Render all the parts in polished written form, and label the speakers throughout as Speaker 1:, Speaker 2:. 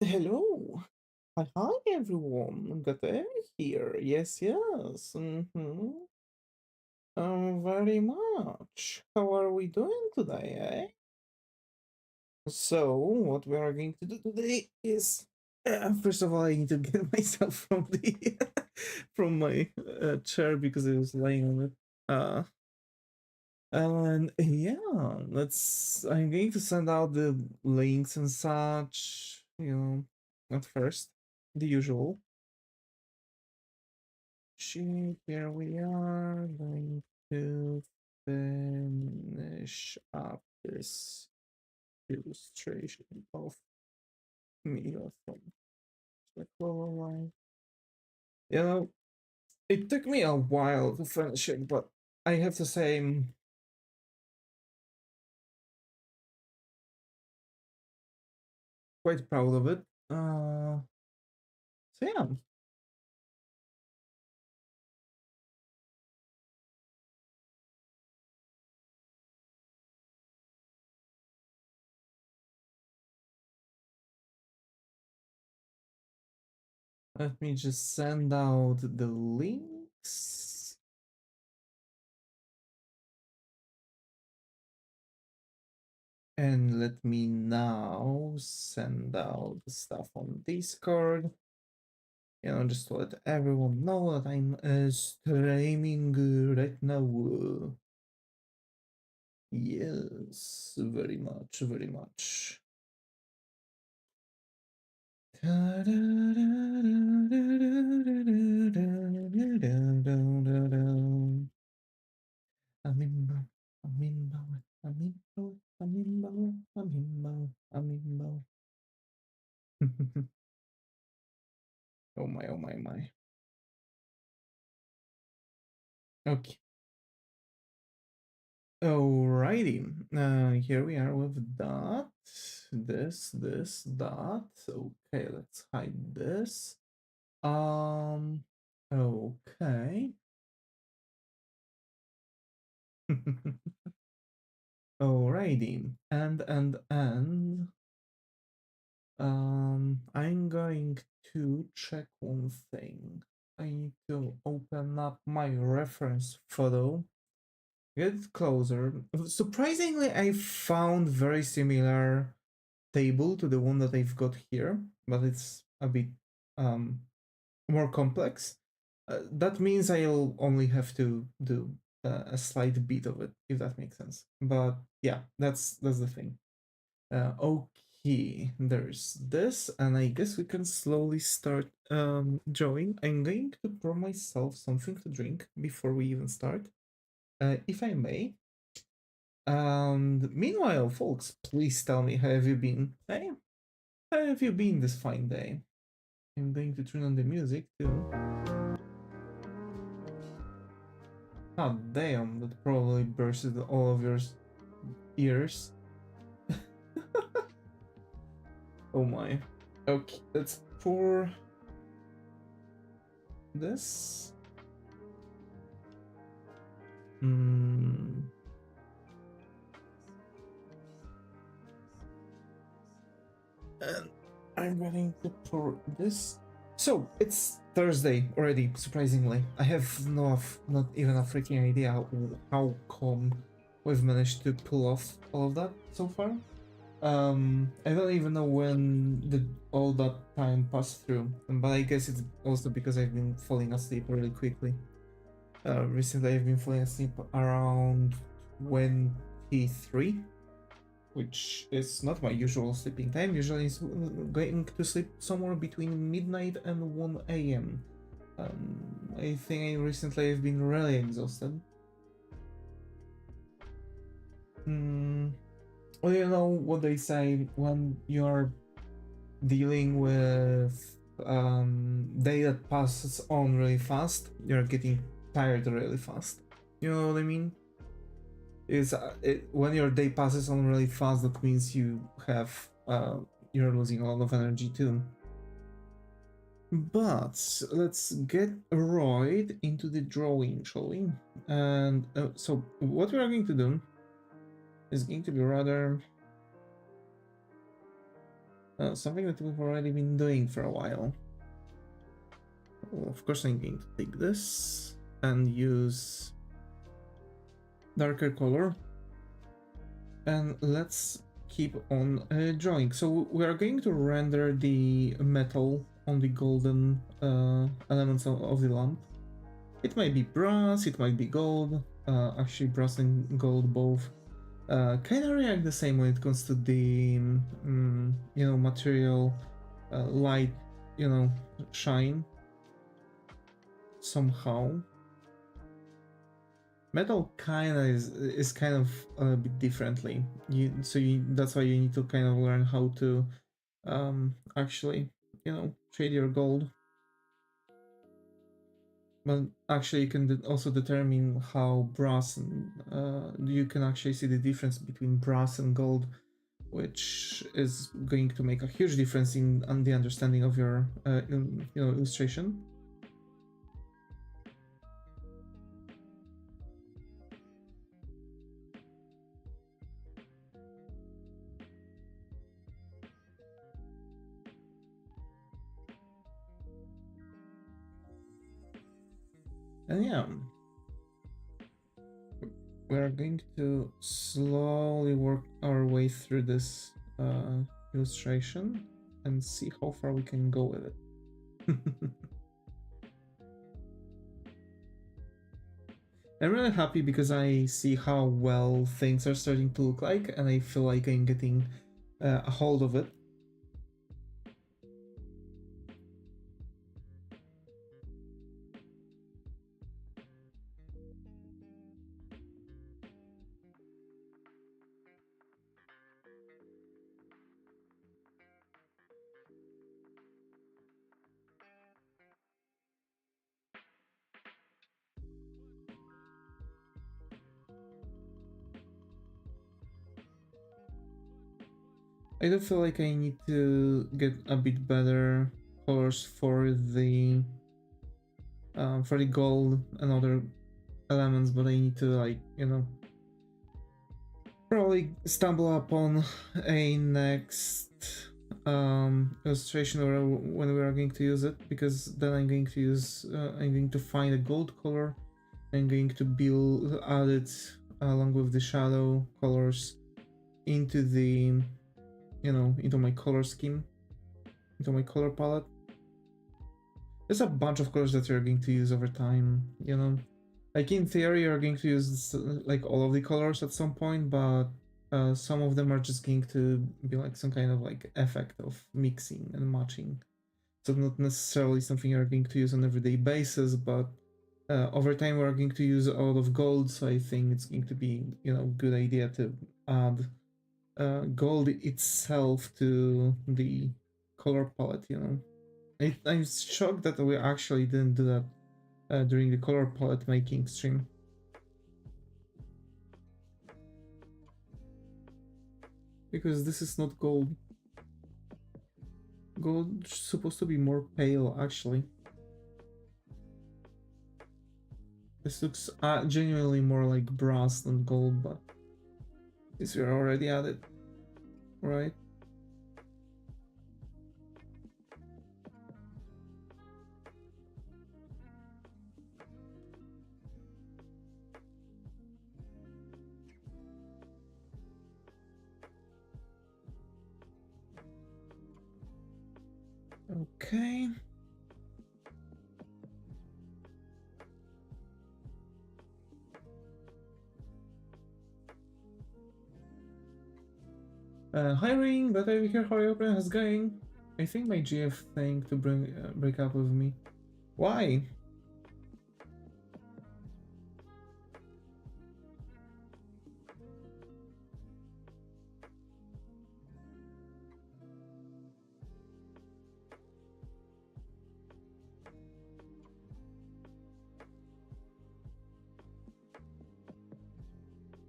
Speaker 1: Hello. Hi, everyone. Got here. Yes, yes. Very much. How are we doing today, eh? So, what we are going to do today is, first of all, I need to get myself from the from my chair because I was laying on it. And yeah, let's. I'm going to send out the links and such. At first, the usual. Here we are going to finish up this illustration of Mio from the Hololive. You know, it took me a while to finish it, but I have to say I'm quite proud of it. So yeah, let me just send out the links. And let me now send out the stuff on Discord. Just to let everyone know that I'm streaming right now. Yes, very much, very much. Oh my, oh my, my. Okay. Alrighty, here we are with that, this, that. Okay, let's hide this. Okay. Alrighty, and I'm going to check one thing. I need to open up my reference photo. Get it closer. Surprisingly, I found very similar table to the one that I've got here, but it's a bit more complex. That means I'll only have to do a slight bit of it, if that makes sense. But yeah, that's the thing. Okay, there's this, and I guess we can slowly start drawing. I'm going to pour myself something to drink before we even start, if I may. And meanwhile, folks, please tell me, how have you been? Hey, how have you been this fine day? I'm going to turn on the music too. Oh damn, that probably bursted all of your ears. Oh my. Okay, let's pour this. And I'm going to pour this. So it's Thursday already, surprisingly. I have not even a freaking idea how come we've managed to pull off all of that so far. I don't even know when all that time passed through, but I guess it's also because I've been falling asleep really quickly. Recently I've been falling asleep around 23, which is not my usual sleeping time. Usually it's going to sleep somewhere between midnight and 1 a.m. I think recently I've been really exhausted. Well, you know what they say when you're dealing with day that passes on really fast, you're getting tired really fast. You know what I mean? Is when your day passes on really fast, that means you're losing a lot of energy too. But let's get right into the drawing, shall we? And so what we are going to do is going to be rather something that we've already been doing for a while. Well, of course, I'm going to take this and use darker color. And let's keep on drawing. So we are going to render the metal on the golden elements of the lamp. It might be brass, it might be gold. Actually, brass and gold both kind of react the same when it comes to the material, light, shine. Somehow, metal kind of is kind of a bit differently. That's why you need to kind of learn how to actually trade your gold. But actually, you can also determine how brass and you can actually see the difference between brass and gold, which is going to make a huge difference in the understanding of your illustration. And yeah, we're going to slowly work our way through this illustration and see how far we can go with it. I'm really happy because I see how well things are starting to look like, and I feel like I'm getting a hold of it. I do feel like I need to get a bit better colors for the gold and other elements, but I need to probably stumble upon a next illustration when we are going to use it, because then I'm going to find a gold color. I'm going to add it along with the shadow colors into the into my color scheme, into my color palette. There's a bunch of colors that you're going to use over time, like in theory you're going to use like all of the colors at some point, but some of them are just going to be like some kind of like effect of mixing and matching, so not necessarily something you're going to use on an everyday basis, but over time we're going to use a lot of gold, so I think it's going to be good idea to add gold itself to the color palette. I'm shocked that we actually didn't do that during the color palette making stream. Because this is not gold. Gold is supposed to be more pale, actually. This looks genuinely more like brass than gold, but since we're already at it, right? Okay. Hiring, but I hear how your plan is going. I think my GF thing to break up with me. Why?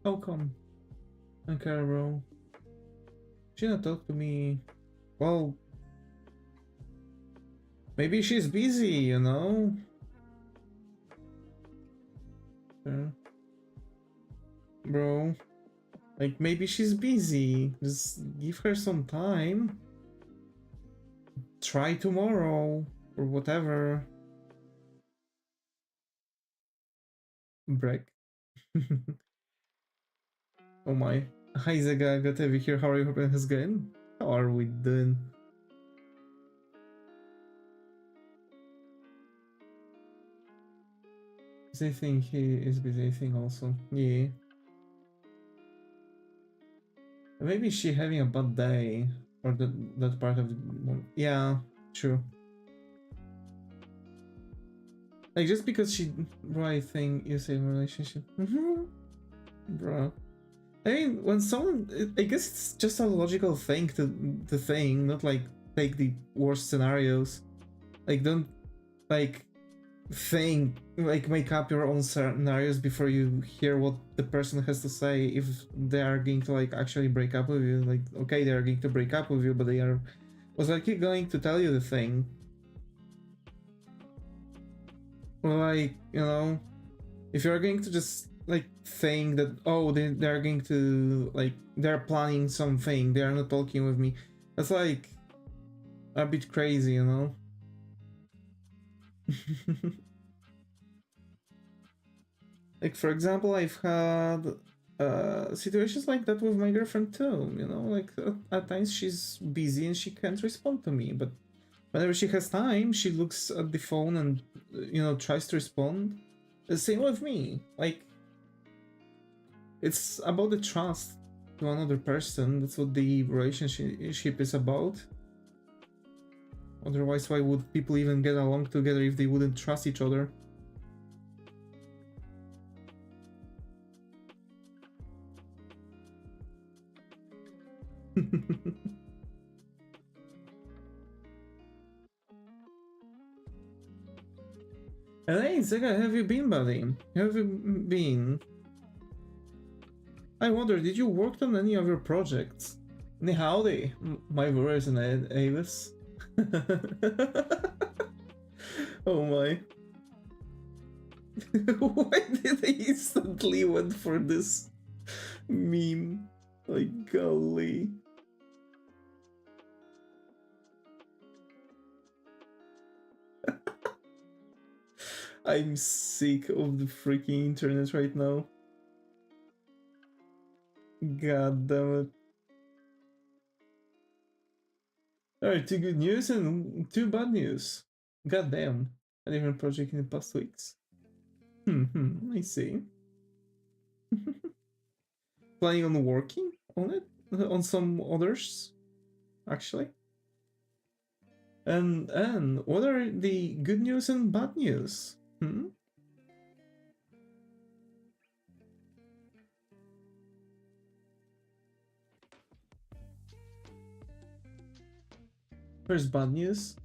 Speaker 1: How come? Okay, bro. She not talk to me. Well, maybe she's busy, Bro, like maybe she's busy. Just give her some time. try tomorrow or whatever. Break. Oh my. Hi Zega, good to have you here. How are you? Hope it has going? How are we doing? I think he is busy, I think also. Yeah. Maybe she having a bad day. Or that part of the morning. Yeah, true. Like just because she right thing you say relationship. Bro. I mean when someone I guess it's just a logical thing to think, not like take the worst scenarios. Like don't like think like make up your own scenarios before you hear what the person has to say. If they are going to like actually break up with you, like okay they are going to break up with you, but they are was like going to tell you the thing. Like, you know, if you're going to just like think that oh they're going to like they're planning something, they are not talking with me, that's like a bit crazy, you know. Like for example, I've had situations like that with my girlfriend too, you know, like at times she's busy and she can't respond to me, but whenever she has time she looks at the phone and you know tries to respond. The same with me, like it's about the trust to another person. That's what the relationship is about. Otherwise why would people even get along together if they wouldn't trust each other? Hey Zega, have you been, buddy? Have you been? I wonder, did you work on any of your projects? Ni howdy, my viewers and Avis. Oh my. Why did I instantly went for this meme? Like, golly. I'm sick of the freaking internet right now. God damn it. Alright, 2 good news and 2 bad news. God damn. A different project in the past weeks. I see. Planning on working on it? On some others? Actually? And what are the good news and bad news? First bad news?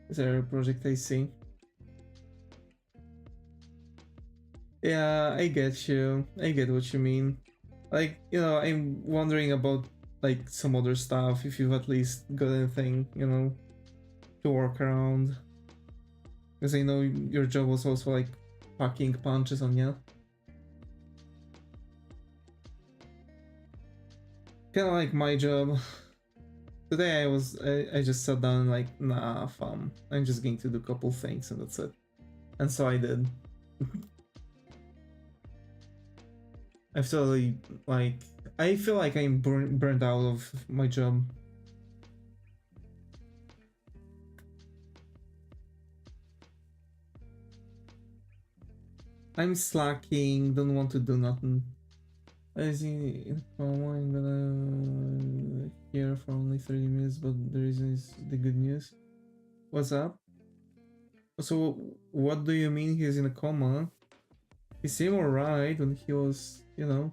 Speaker 1: Is there a project I see? Yeah, I get you. I get what you mean. Like, you know, I'm wondering about like some other stuff, if you've at least got anything, you know, to work around. Because I know your job was also like packing punches on you. Kinda like my job. Today I just sat down and like, nah fam, I'm just going to do a couple things and that's it. And so I did. I've totally like I feel like I'm burned out of my job. I'm slacking, don't want to do nothing. I see in coma, I'm gonna hear for only 30 minutes, but the reason is the good news. What's up? So what do you mean he's in a coma? He seemed alright when he was, you know.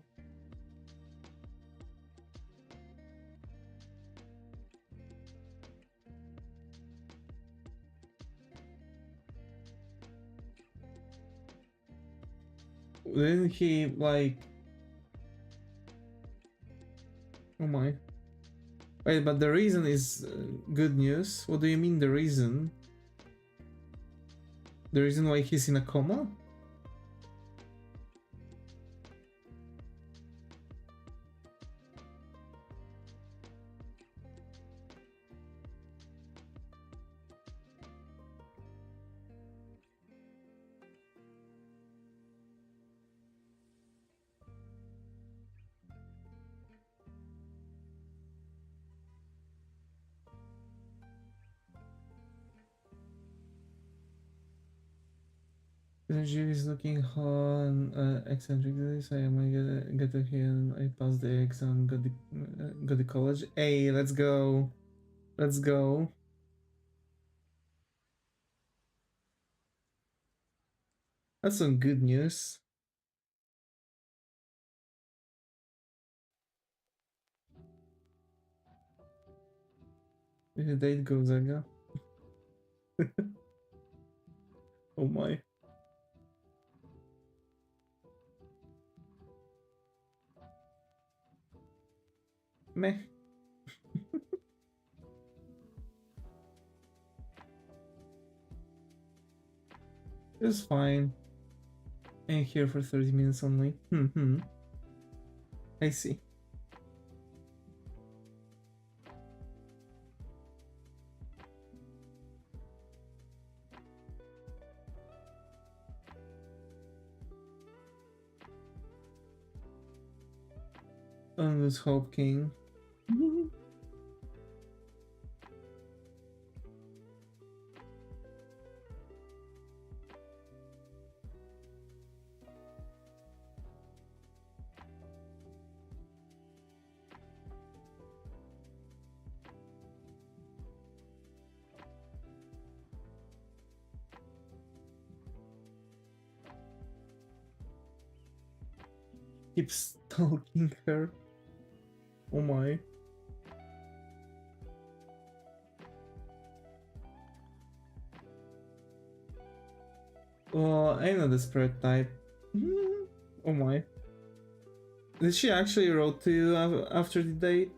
Speaker 1: Didn't he like... Oh my. Wait, but the reason is good news? What do you mean the reason? The reason why he's in a coma? Energy is looking hot and eccentric this. I might get to here. I passed the exam, got the college. Hey, let's go. Let's go. That's some good news. If the date goes, Gonzaga. Oh my. Meh. It's fine. I'm here for 30 minutes only. I see. Endless Hope King. Keep stalking her. Oh my. Well, I'm not a spread type. Oh my. Did she actually wrote to you after the date?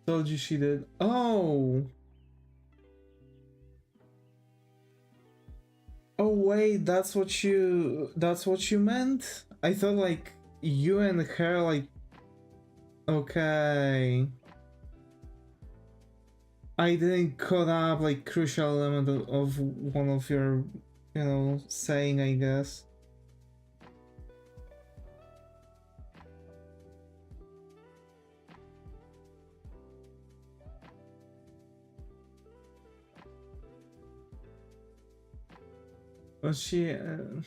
Speaker 1: Told you she did. Oh! Oh wait, that's what you meant? I thought like you and her like okay. I didn't caught up like crucial element of one of your, you know, saying, I guess. Was she oh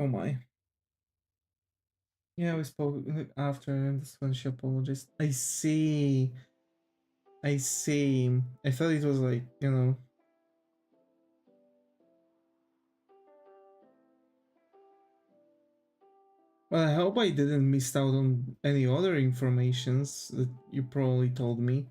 Speaker 1: my. Yeah, we spoke like, after, and that's when she apologized. I see. I see. I thought it was like, you know. Well, I hope I didn't miss out on any other informations that you probably told me.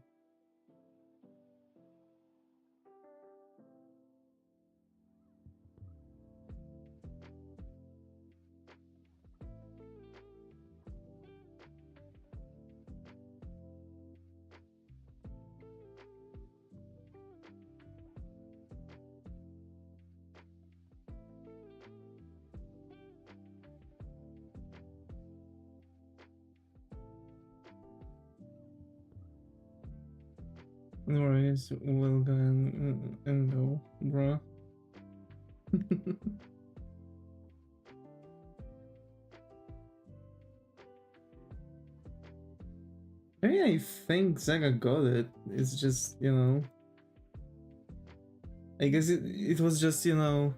Speaker 1: No worries, we'll go and go, bruh. Maybe I think Zaga got it. It's just, you know. I guess it was just, you know,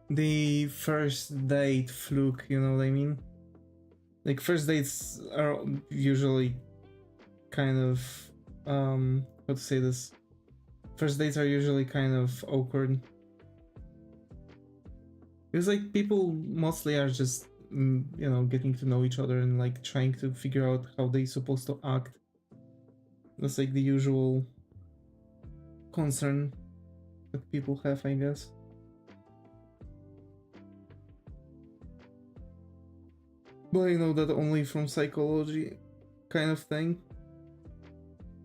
Speaker 1: the first date fluke, you know what I mean? Like, first dates are usually kind of, how to say this? First dates are usually kind of awkward. Because, like, people mostly are just, you know, getting to know each other and, like, trying to figure out how they're supposed to act. That's, like, the usual concern that people have, I guess. But I know that only from psychology kind of thing.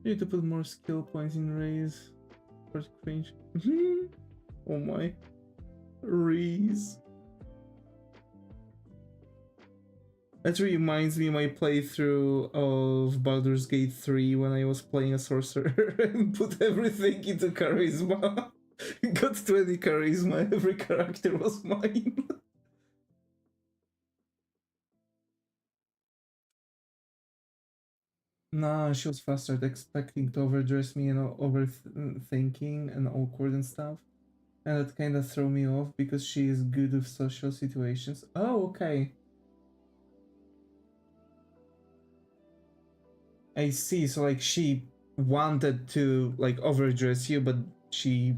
Speaker 1: You need to put more skill points in raise for cringe. Oh my. Raise. That reminds me of my playthrough of Baldur's Gate 3 when I was playing a sorcerer and put everything into charisma. Got 20 charisma, every character was mine. Nah, she was faster at expecting to overdress me and overthinking and awkward and stuff. And that kind of threw me off because she is good with social situations. Oh, okay. I see. So like she wanted to like overdress you, but she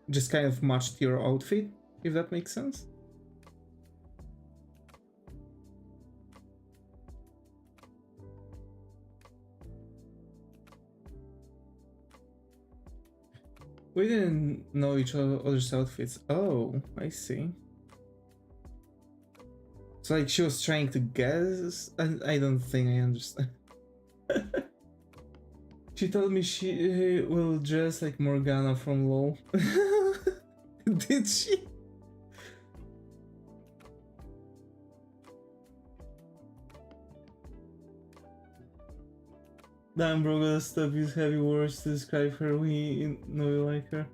Speaker 1: just kind of matched your outfit, if that makes sense. We didn't know each other's outfits. Oh, I see. So like she was trying to guess. I don't think I understand. She told me she will dress like Morgana from LoL. Did she? Damn, bro, gotta stop use heavy words to describe her. We know you like her.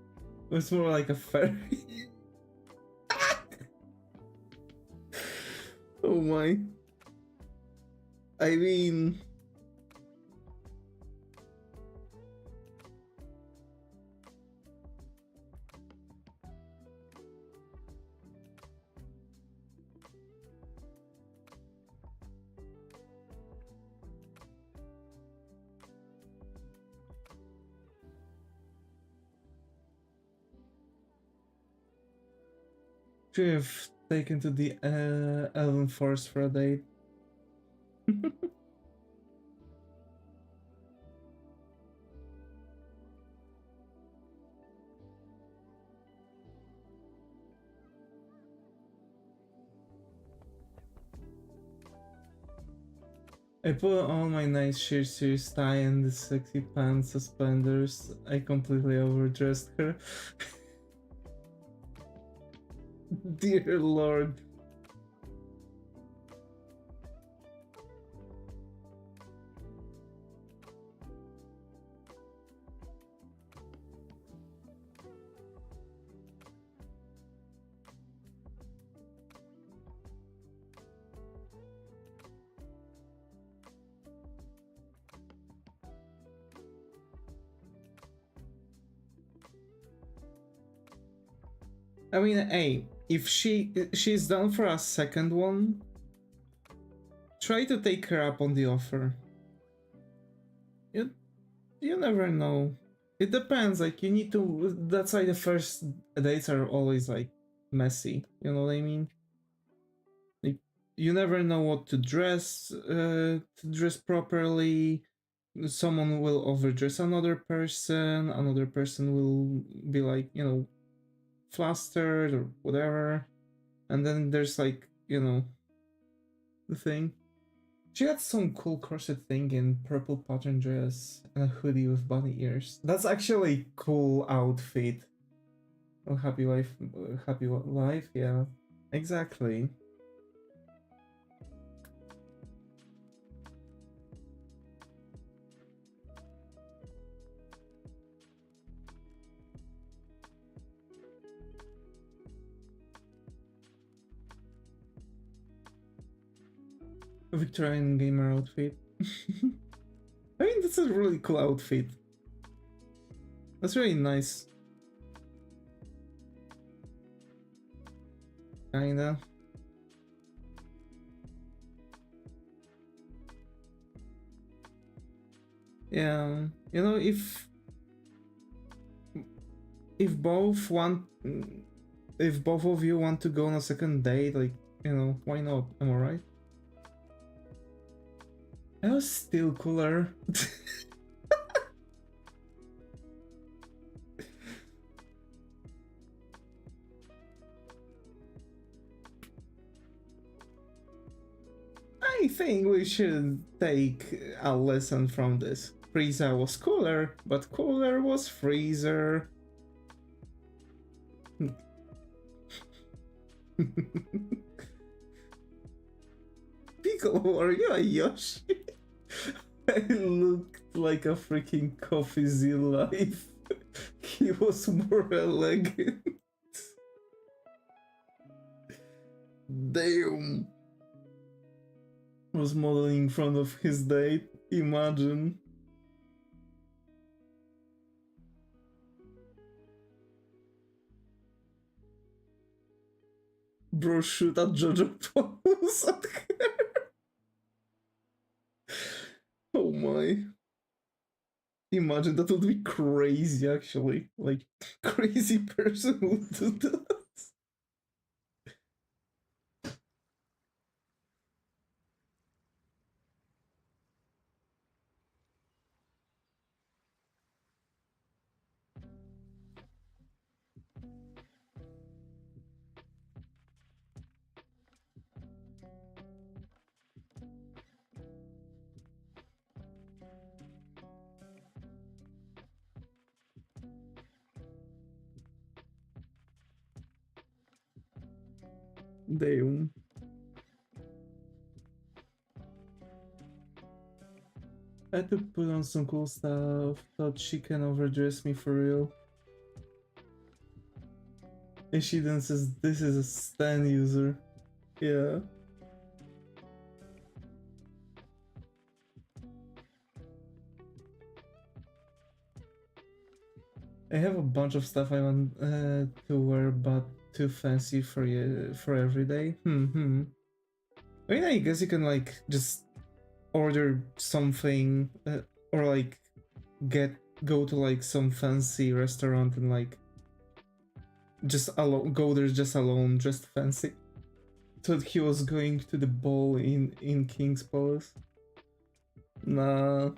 Speaker 1: It's more like a fairy. Oh my. I mean... should have taken to the Elven Forest for a date. I put on my nice shirt, serious tie, and the sexy pants suspenders. I completely overdressed her. Dear Lord. I mean, hey, if she's down for a second one, try to take her up on the offer. You never know. It depends. Like you need to. That's why the first dates are always like messy. You know what I mean? Like you never know what to dress properly. Someone will overdress another person. Another person will be like, you know, flustered or whatever. And then there's like, you know, the thing. She had some cool corset thing in purple pattern dress and a hoodie with bunny ears. That's actually a cool outfit. Oh, happy life, yeah. Exactly. Victorian gamer outfit. I mean, that's a really cool outfit. That's really nice. Kinda. Yeah, you know, if both want, if both of you want to go on a second date, like, you know, why not? Am I right? I was still cooler. I think we should take a lesson from this. Frieza was cooler, but cooler was Freezer. Hello, are you a Yoshi? I looked like a freaking Coffee Z life. He was more elegant. Damn. Was modeling in front of his date. Imagine. Bro, shoot at JoJo pose at her. Oh my. Imagine, that would be crazy actually. Like, crazy person would do that. Damn. I had to put on some cool stuff. Thought she can overdress me for real. And she then says, this is a Stan user. Yeah. I have a bunch of stuff I want to wear, but too fancy for you for every day. I mean, I guess you can like just order something or like go to like some fancy restaurant and like just go there just alone, just fancy. Thought he was going to the ball in King's Palace. Nah.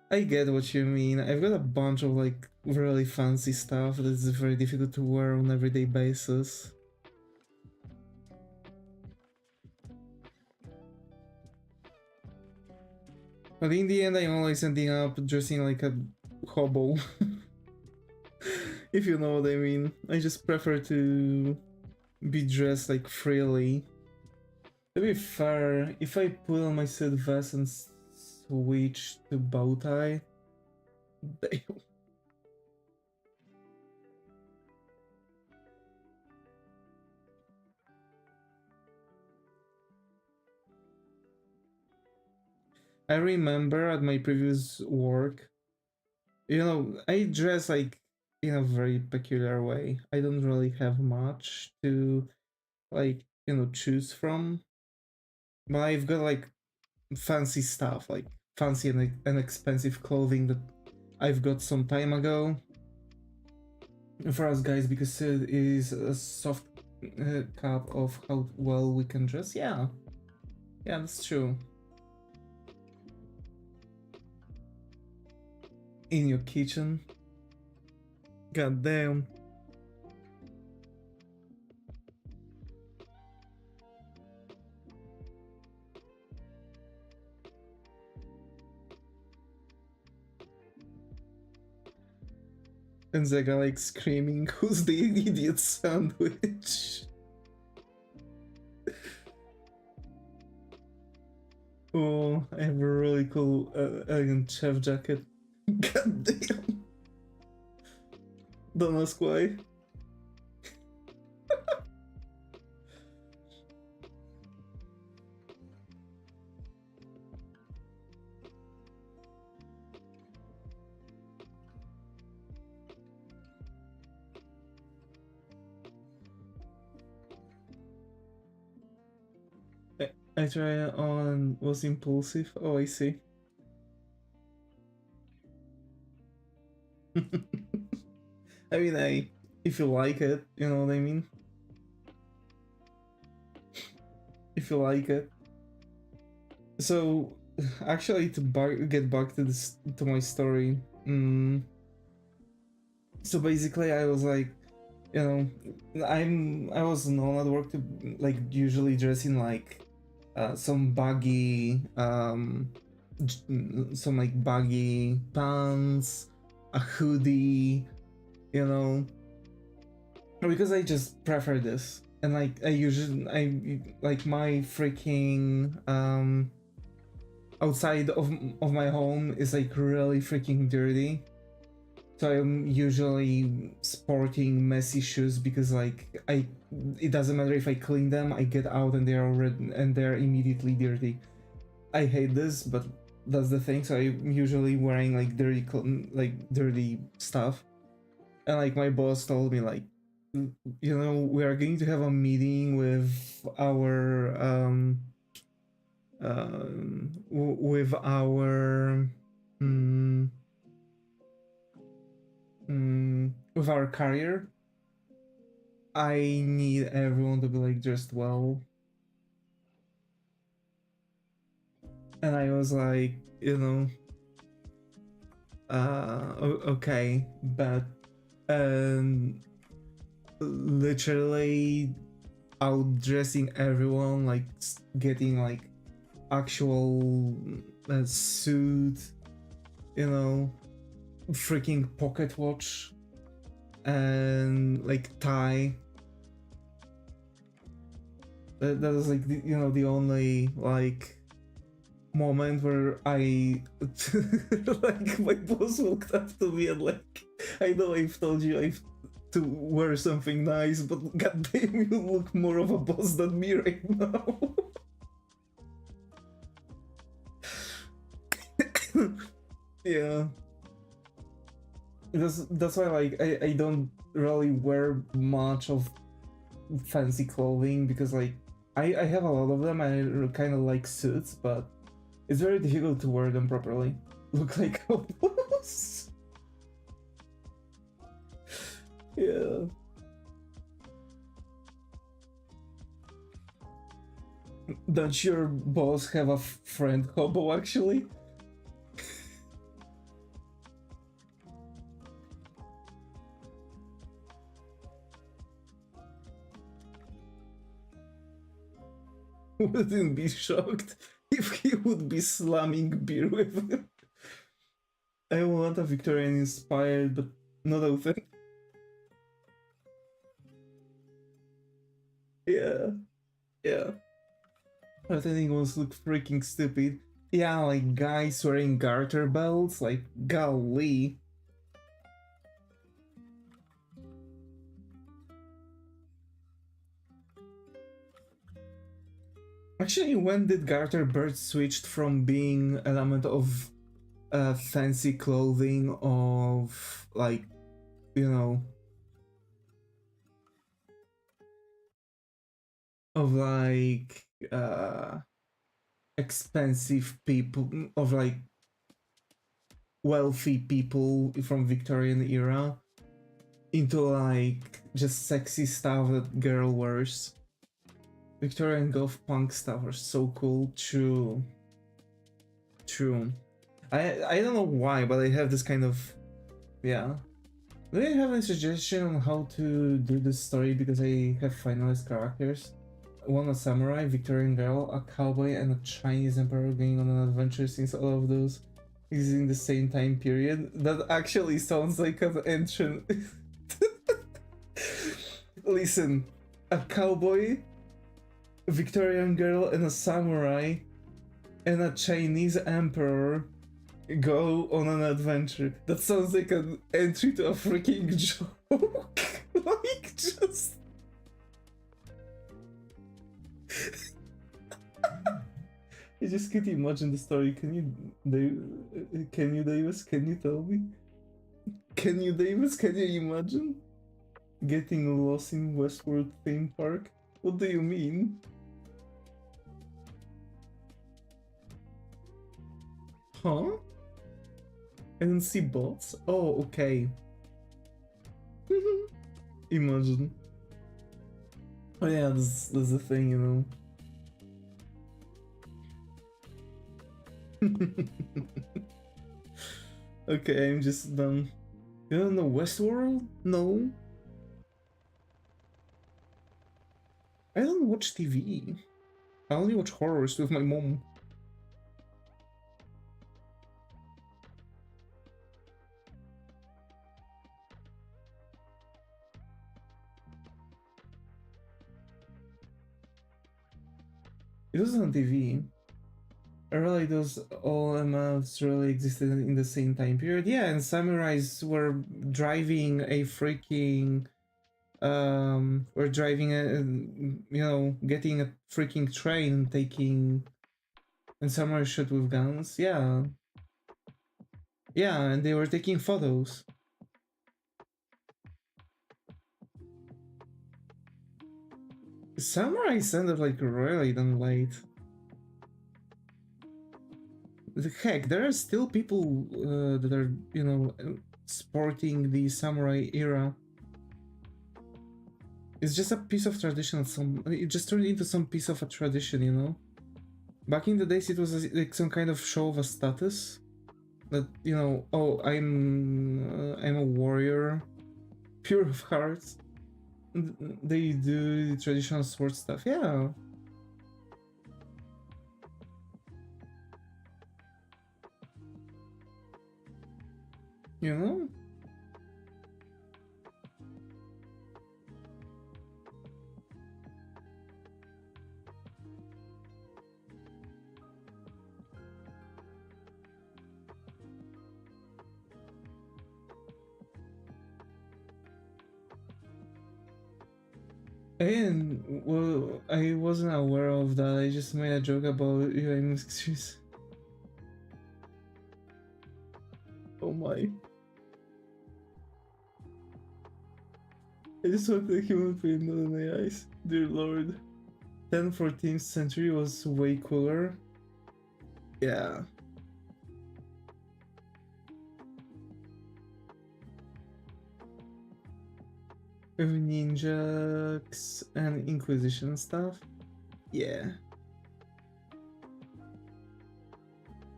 Speaker 1: I get what you mean. I've got a bunch of like really fancy stuff that's very difficult to wear on everyday basis. But in the end, I'm always ending up dressing like a hobo. If you know what I mean. I just prefer to be dressed like freely. To be fair, if I put on my suit vest and switch to bow tie, damn. I remember at my previous work, you know, I dress like in a very peculiar way. I don't really have much to like, you know, choose from. But I've got like fancy stuff, like fancy and expensive clothing that I've got some time ago. For us guys, because it is a soft cap of how well we can dress. Yeah, that's true. In your kitchen. God damn. And Zega like screaming, who's the idiot sandwich? Oh, I have a really cool elegant chef jacket. God damn. Don't ask why. I tried it on and was impulsive. Oh, I see. I mean, if you like it, you know what I mean? If you like it. So, actually, to get back to this, to my story. So basically, I was like, you know, I was known at work to like usually dress in like some baggy some like baggy pants, a hoodie, you know, because I just prefer this. and like I like my freaking outside of my home is like really freaking dirty. So I'm usually sporting messy shoes because like it doesn't matter if I clean them, I get out and they're immediately dirty. I hate this, but that's the thing. So I'm usually wearing like dirty stuff. And like my boss told me like, you know, we are going to have a meeting with our with our with our career. I need everyone to be like dressed well. And I was like, you know, okay, but literally outdressing everyone, like getting like actual suit, you know, freaking pocket watch and like tie. That was like you know, the only like moment where I like my boss walked up to me and like, I know I've told you I've to wear something nice, but goddamn, you look more of a boss than me right now. Yeah, that's why like I don't really wear much of fancy clothing because like I have a lot of them. I kind of like suits, but it's very difficult to wear them properly. Look like a boss. Yeah. Don't your boss have a friend hobo actually? Wouldn't be shocked if he would be slamming beer with him. I want a Victorian inspired, but not authentic. Yeah, yeah. Authentic ones look freaking stupid. Yeah, like guys wearing garter belts, like golly. Actually, when did garter belts switched from being an element of fancy clothing of like, you know, of like expensive people, of like wealthy people from Victorian era, into like just sexy stuff that girl wears. Victorian golf punk stuff are so cool. True. True. I don't know why, but I have this kind of, yeah. Do you have any suggestion on how to do this story? Because I have finalized characters. One a samurai, Victorian girl, a cowboy, and a Chinese emperor going on an adventure since all of those is in the same time period. That actually sounds like an entrance. Listen, a cowboy, Victorian girl, and a samurai, and a Chinese emperor go on an adventure. That sounds like an entry to a freaking joke. Like, just. I just can't imagine the story. Can you, Davis? Can you tell me? Can you, Davis? Can you imagine getting lost in Westworld theme park? What do you mean? Huh? I didn't see bots? Oh, okay. Imagine. Oh yeah, that's the thing, you know. Okay, I'm just done. You don't know Westworld? No. I don't watch TV. I only watch horrors with my mom. It was on TV. Really, those all MLs really existed in the same time period. Yeah, and samurais were driving a freaking were driving a, you know, getting a freaking train, taking, and samurai shot with guns. Yeah, yeah, and they were taking photos. Samurai sounded like really done late. The heck, there are still people that are, you know, sporting the samurai era. It's just a piece of tradition. It just turned into some piece of a tradition, you know. Back in the days, it was like some kind of show of a status. That, you know, oh, I'm a warrior, pure of hearts. They do the traditional sword stuff, yeah. You know. And well, I wasn't aware of that. I just made a joke about you. Excuse. Oh my! I just want a human being, not an AI. Dear Lord, 10th, 14th century was way cooler. Yeah. With ninjas and Inquisition stuff. Yeah.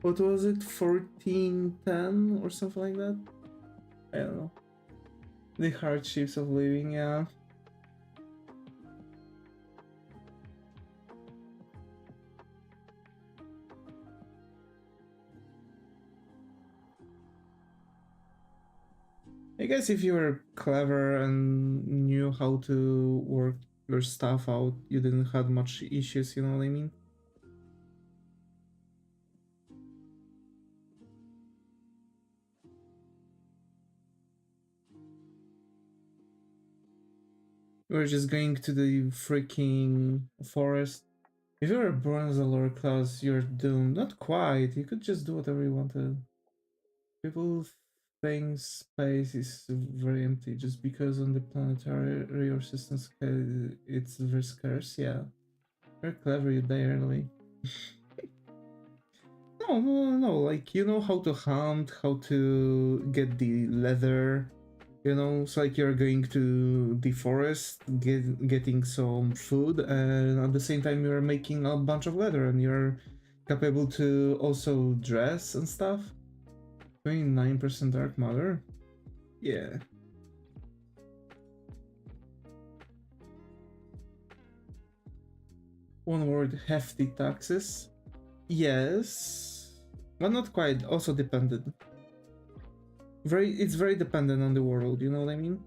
Speaker 1: What was it? 1410 or something like that? I don't know. The hardships of living, yeah. I guess if you were clever and knew how to work your stuff out, you didn't have much issues, you know what I mean? We're just going to the freaking forest. If you were born as a lower class, you're doomed. Not quite. You could just do whatever you wanted. People think space is very empty just because on the planetary or system scale it's very scarce. Yeah. Very clever, you die early. No. Like, you know how to hunt, how to get the leather. You know, it's like you're going to the forest, getting some food, and at the same time you're making a bunch of leather, and you're capable to also dress and stuff. 29% dark matter. Yeah. One word: hefty taxes. Yes, but not quite. Also dependent. It's very dependent on the world. You know what I mean?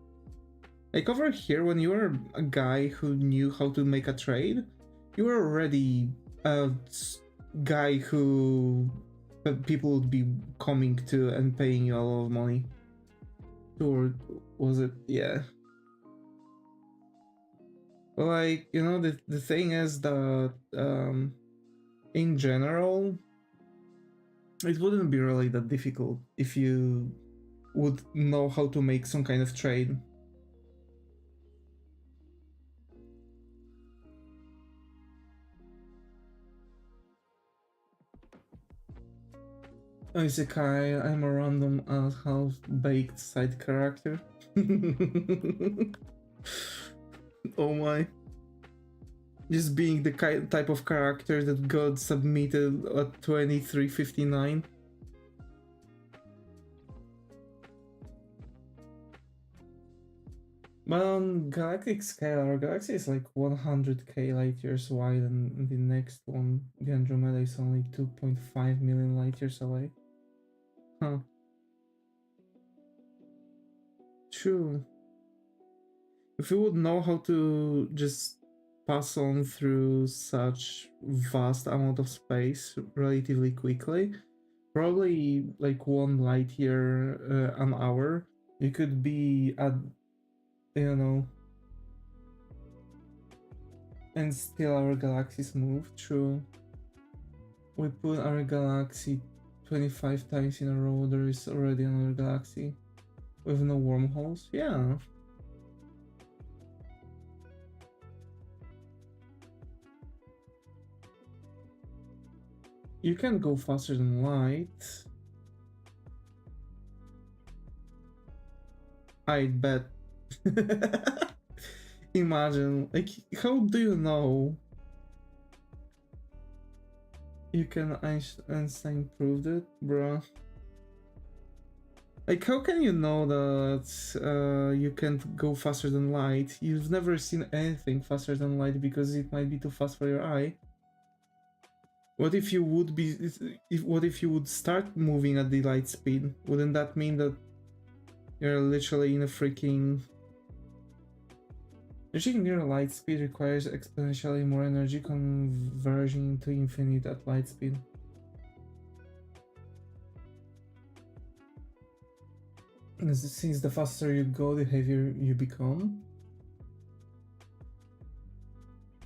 Speaker 1: Like over here, when you were a guy who knew how to make a trade, you were already a guy who people would be coming to and paying you a lot of money. Or was it? Yeah. But like, you know, the thing is that in general, it wouldn't be really that difficult if you would know how to make some kind of trade. Isekai, I'm a random half-baked side character. Oh my. Just being the type of character that got submitted at 2359. But on galactic scale, our galaxy is like 100k light years wide, and the next one, the Andromeda, is only 2.5 million light years away. Huh. True. If you would know how to just pass on through such vast amount of space relatively quickly. Probably like 1 light year an hour. You could be at, you know, and still our galaxies move through. We put our galaxy 25 times in a row, there is already another galaxy with no wormholes. Yeah. You can go faster than light. I bet. Imagine, like, how do you know? You can Einstein proved it, bruh. Like, how can you know that you can't go faster than light? You've never seen anything faster than light because it might be too fast for your eye. What if you would be? What if you would start moving at the light speed? Wouldn't that mean that you're literally in a freaking... Reaching near light speed requires exponentially more energy conversion to infinite at light speed. Since the faster you go, the heavier you become.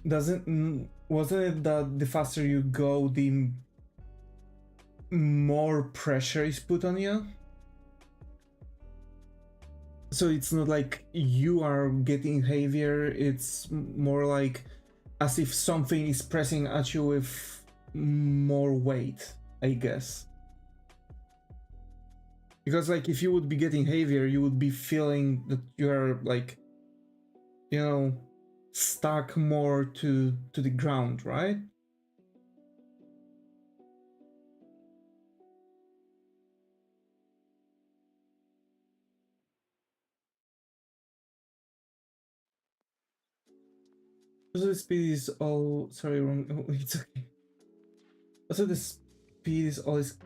Speaker 1: Wasn't it that the faster you go, the more pressure is put on you? So it's not like you are getting heavier, it's more like as if something is pressing at you with more weight, I guess. Because like if you would be getting heavier, you would be feeling that you are like, you know, stuck more to the ground, right? So the speed is all... Sorry, wrong. It's okay. Also, the speed is always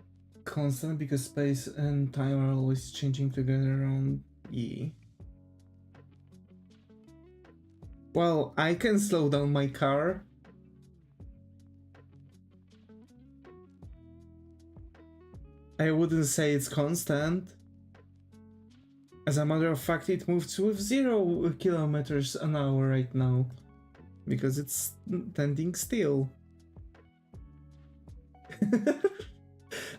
Speaker 1: constant because space and time are always changing together around E. Well, I can slow down my car. I wouldn't say it's constant. As a matter of fact, it moves with 0 kilometers an hour right now. Because it's standing still.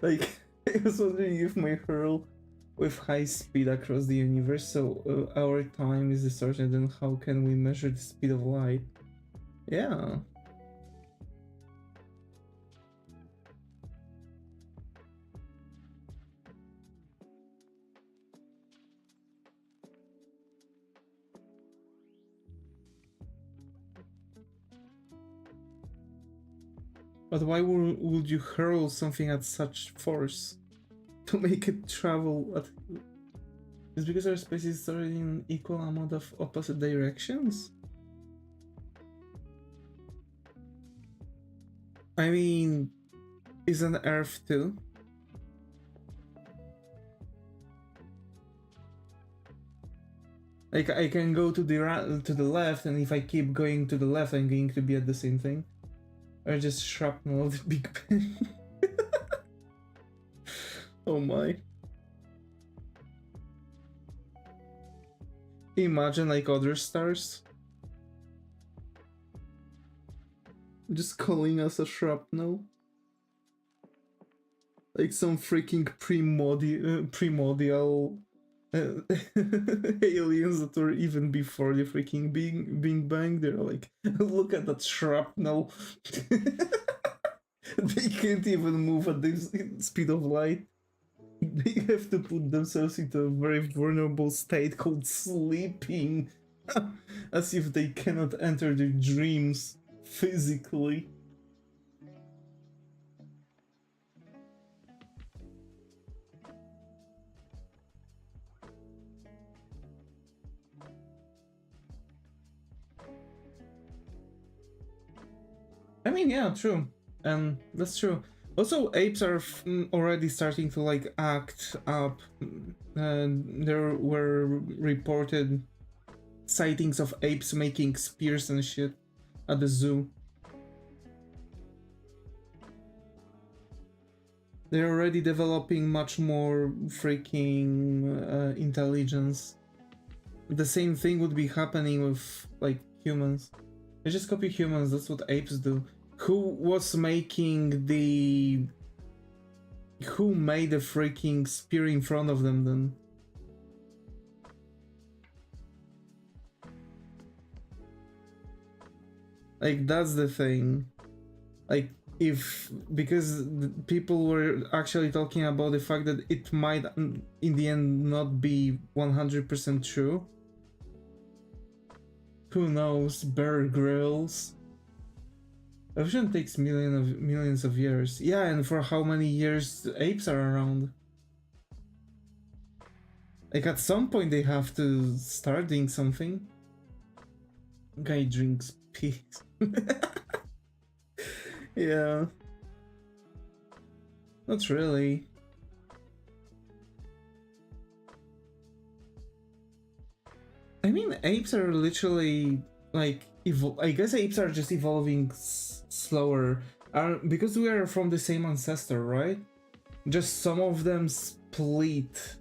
Speaker 1: Like, I was wondering if my hurl with high speed across the universe, so our time is distorted, then how can we measure the speed of light? Yeah. But why would you hurl something at such force to make it travel at... It's because our space is already in equal amount of opposite directions? I mean, isn't Earth too? Like, I can go to the left, and if I keep going to the left, I'm going to be at the same thing. Or just shrapnel of the Big Bang. Oh my. Imagine like other stars just calling us a shrapnel. Like some freaking primordial aliens that were even before the freaking Big Bang. They're like, look at that shrapnel. They can't even move at the speed of light. They have to put themselves into a very vulnerable state called sleeping. As if they cannot enter their dreams physically. I mean, yeah, true. That's true. Also, apes are already starting to like act up. There were reported sightings of apes making spears and shit. at the zoo. They're already developing much more freaking intelligence. The same thing would be happening with like humans. They just copy humans, that's what apes do. Who was making the... Who made the freaking spear in front of them then? Like, that's the thing. Like, if... Because people were actually talking about the fact that it might, in the end, not be 100% true. Who knows? Bear Grylls. Evolution takes millions of years. Yeah, and for how many years apes are around? Like, at some point they have to start doing something. Guy drinks piss. Yeah. Not really. I mean, apes are literally like I guess apes are just evolving slower, because we are from the same ancestor, right? Just some of them split.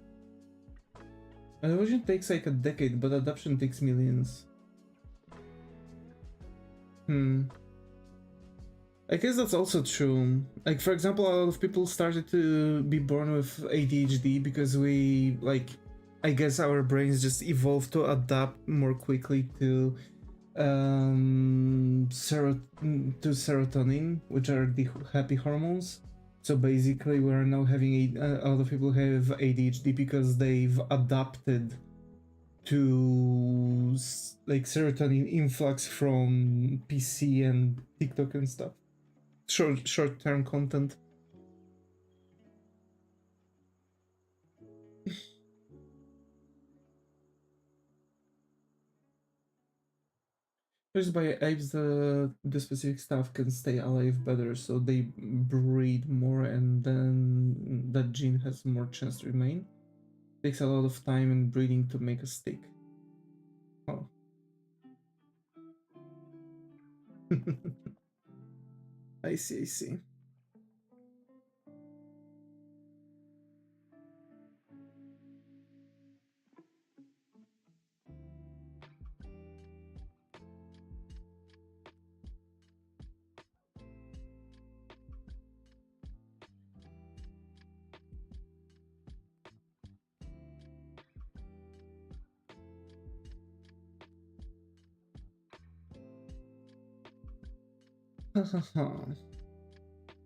Speaker 1: Evolution takes like a decade, but adoption takes millions. I guess that's also true. Like, for example, a lot of people started to be born with ADHD because we, like, I guess our brains just evolved to adapt more quickly to serotonin, which are the happy hormones. So basically, we are now having a lot of people have ADHD because they've adapted to like serotonin influx from PC and TikTok and stuff. Short-term content. Just by apes, the specific stuff can stay alive better, so they breed more, and then that gene has more chance to remain. Takes a lot of time and breeding to make a stick. Oh. I see, I see.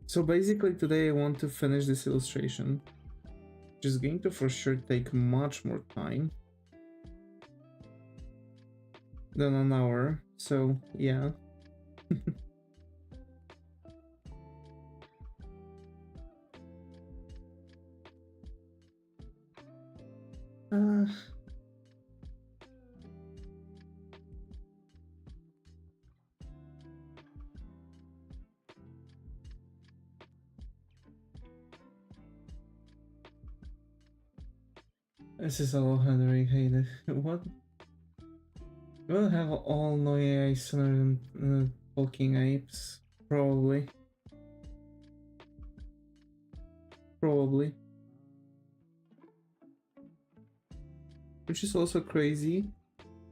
Speaker 1: So basically today I want to finish this illustration, which is going to for sure take much more time than an hour, so yeah. uh, this is all Henry hated. What? We'll have all no AI sooner than talking apes. Probably. Probably. Which is also crazy.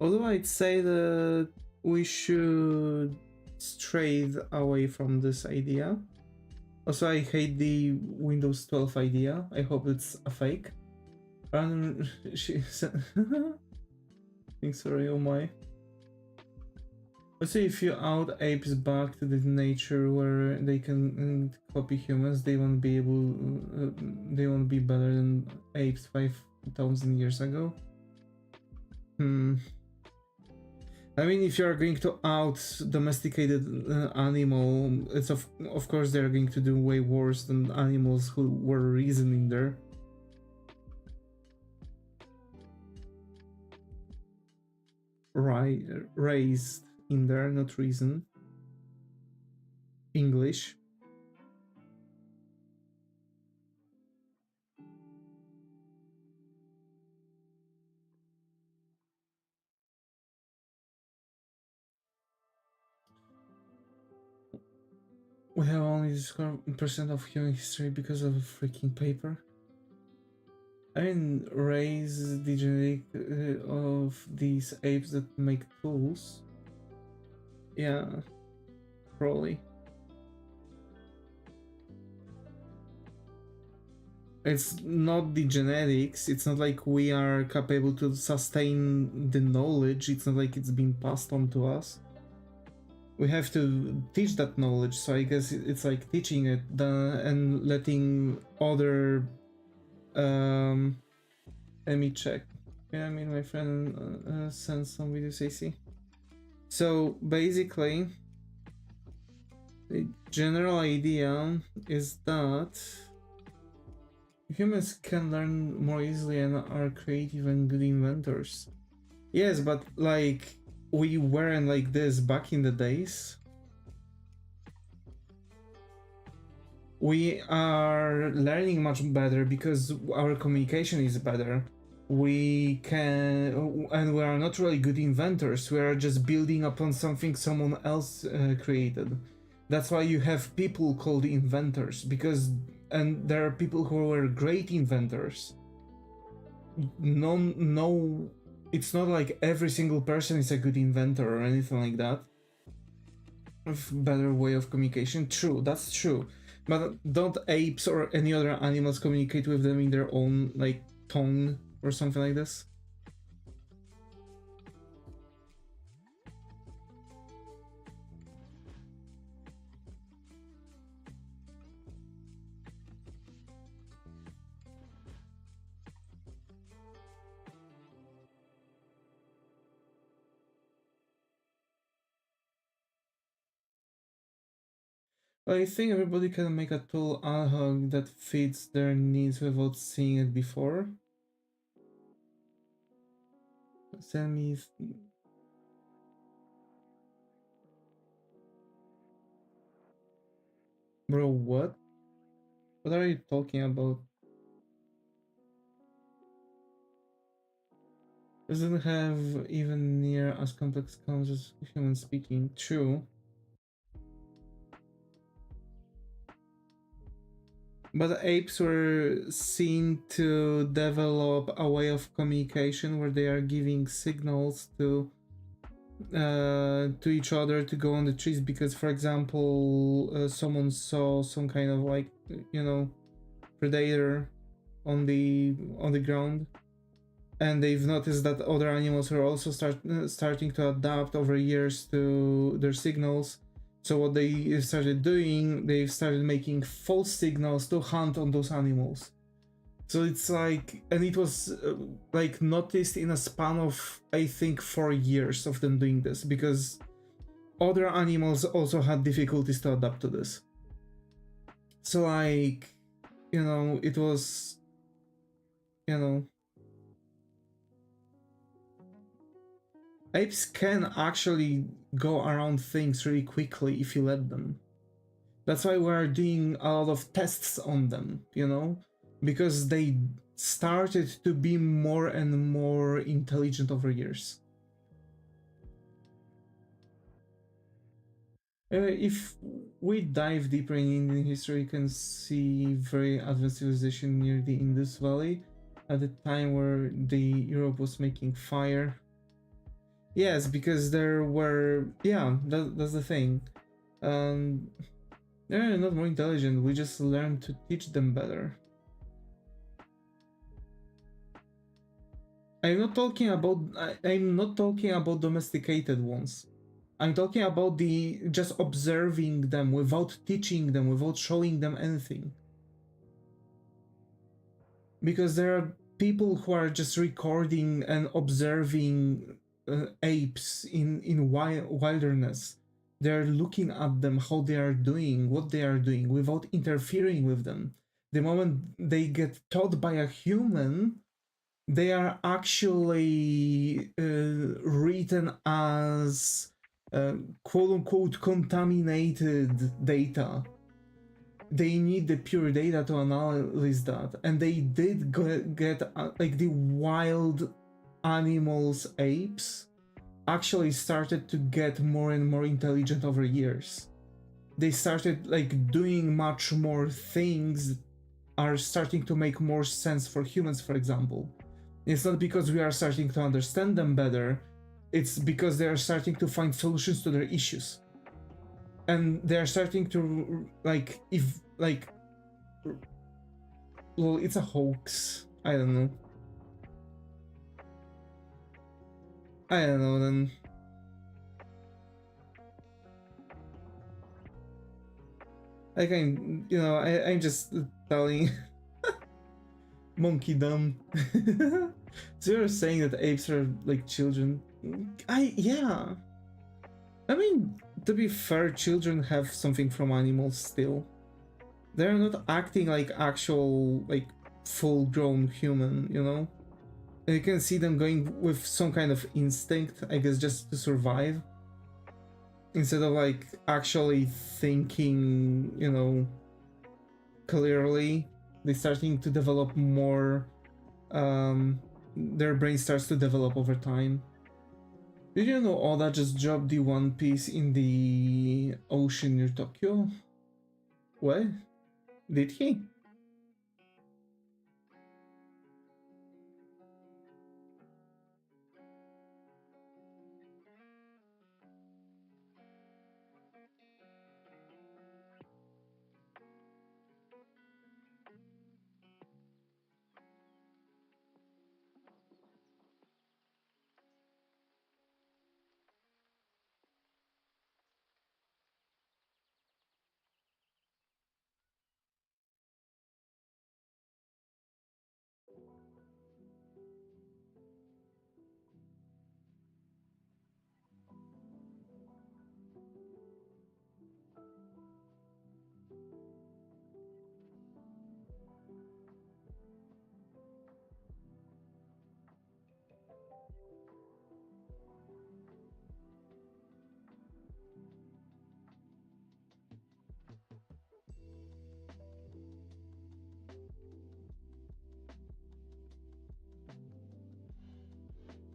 Speaker 1: Although I'd say that we should stray away from this idea. Also, I hate the Windows 12 idea. I hope it's a fake. She said... Sorry, oh my. Let's say if you out apes back to the nature where they can copy humans, they won't be able, they won't be better than apes 5,000 years ago. I mean, if you are going to out domesticated animal, it's of course they're going to do way worse than animals who were reasoning there. Right, raised in there, not reason. English. We have only this percent of human history because of a freaking paper. I mean, raise the genetic of these apes that make tools. Yeah, probably. It's not the genetics, it's not like we are capable to sustain the knowledge, it's not like it's being passed on to us. We have to teach that knowledge, so I guess it's like teaching it and letting other... let me check. Yeah, I mean, my friend sent some videos, I see. So basically, the general idea is that humans can learn more easily and are creative and good inventors. Yes, but like, we weren't like this back in the days. We are learning much better because our communication is better. We can, and we are not really good inventors. We are just building upon something someone else created. That's why you have people called inventors, because, and there are people who are great inventors. No, it's not like every single person is a good inventor or anything like that. Better way of communication. True, that's true. But don't apes or any other animals communicate with them in their own, like, tongue or something like this? I think everybody can make a tool ad hoc that fits their needs without seeing it before. Send me... Bro, what? What are you talking about? Doesn't have even near as complex concepts as human speaking. True. But apes were seen to develop a way of communication where they are giving signals to each other to go on the trees, because, for example, someone saw some kind of, like, you know, predator on the ground, and they've noticed that other animals are also starting to adapt over years to their signals. So what they started doing, they started making false signals to hunt on those animals. So it's like, and it was like noticed in a span of, I think, 4 years of them doing this, because other animals also had difficulties to adapt to this. So, like, you know, it was, you know, apes can actually go around things really quickly if you let them. That's why we're doing a lot of tests on them, you know? Because they started to be more and more intelligent over years. If we dive deeper in Indian history, you can see very advanced civilization near the Indus Valley at the time where Europe was making fire. Yes, because there were... yeah, that's the thing. They're not more intelligent, we just learned to teach them better. I'm not talking about domesticated ones. I'm talking about the just observing them without teaching them, without showing them anything. Because there are people who are just recording and observing apes in wilderness. They're looking at them, how they are doing, what they are doing, without interfering with them. The moment they get taught by a human, they are actually written as quote-unquote contaminated data. They need the pure data to analyze that, and they did get like the wild animals, apes, actually started to get more and more intelligent over years. they started like doing much more things that are starting to make more sense for humans, for example. It's not because we are starting to understand them better, it's because they are starting to find solutions to their issues. And they are starting to like, if like, well, it's a hoax. I don't know. I don't know then. Like I'm just telling monkey dumb. So you're saying that apes are like children? Yeah. I mean, to be fair, children have something from animals still. They're not acting like actual, like, full-grown human, you know? And you can see them going with some kind of instinct, I guess, just to survive. Instead of, like, actually thinking, clearly. They're starting to develop more, their brain starts to develop over time. Did you know Oda just dropped the One Piece in the ocean near Tokyo? What? Did he?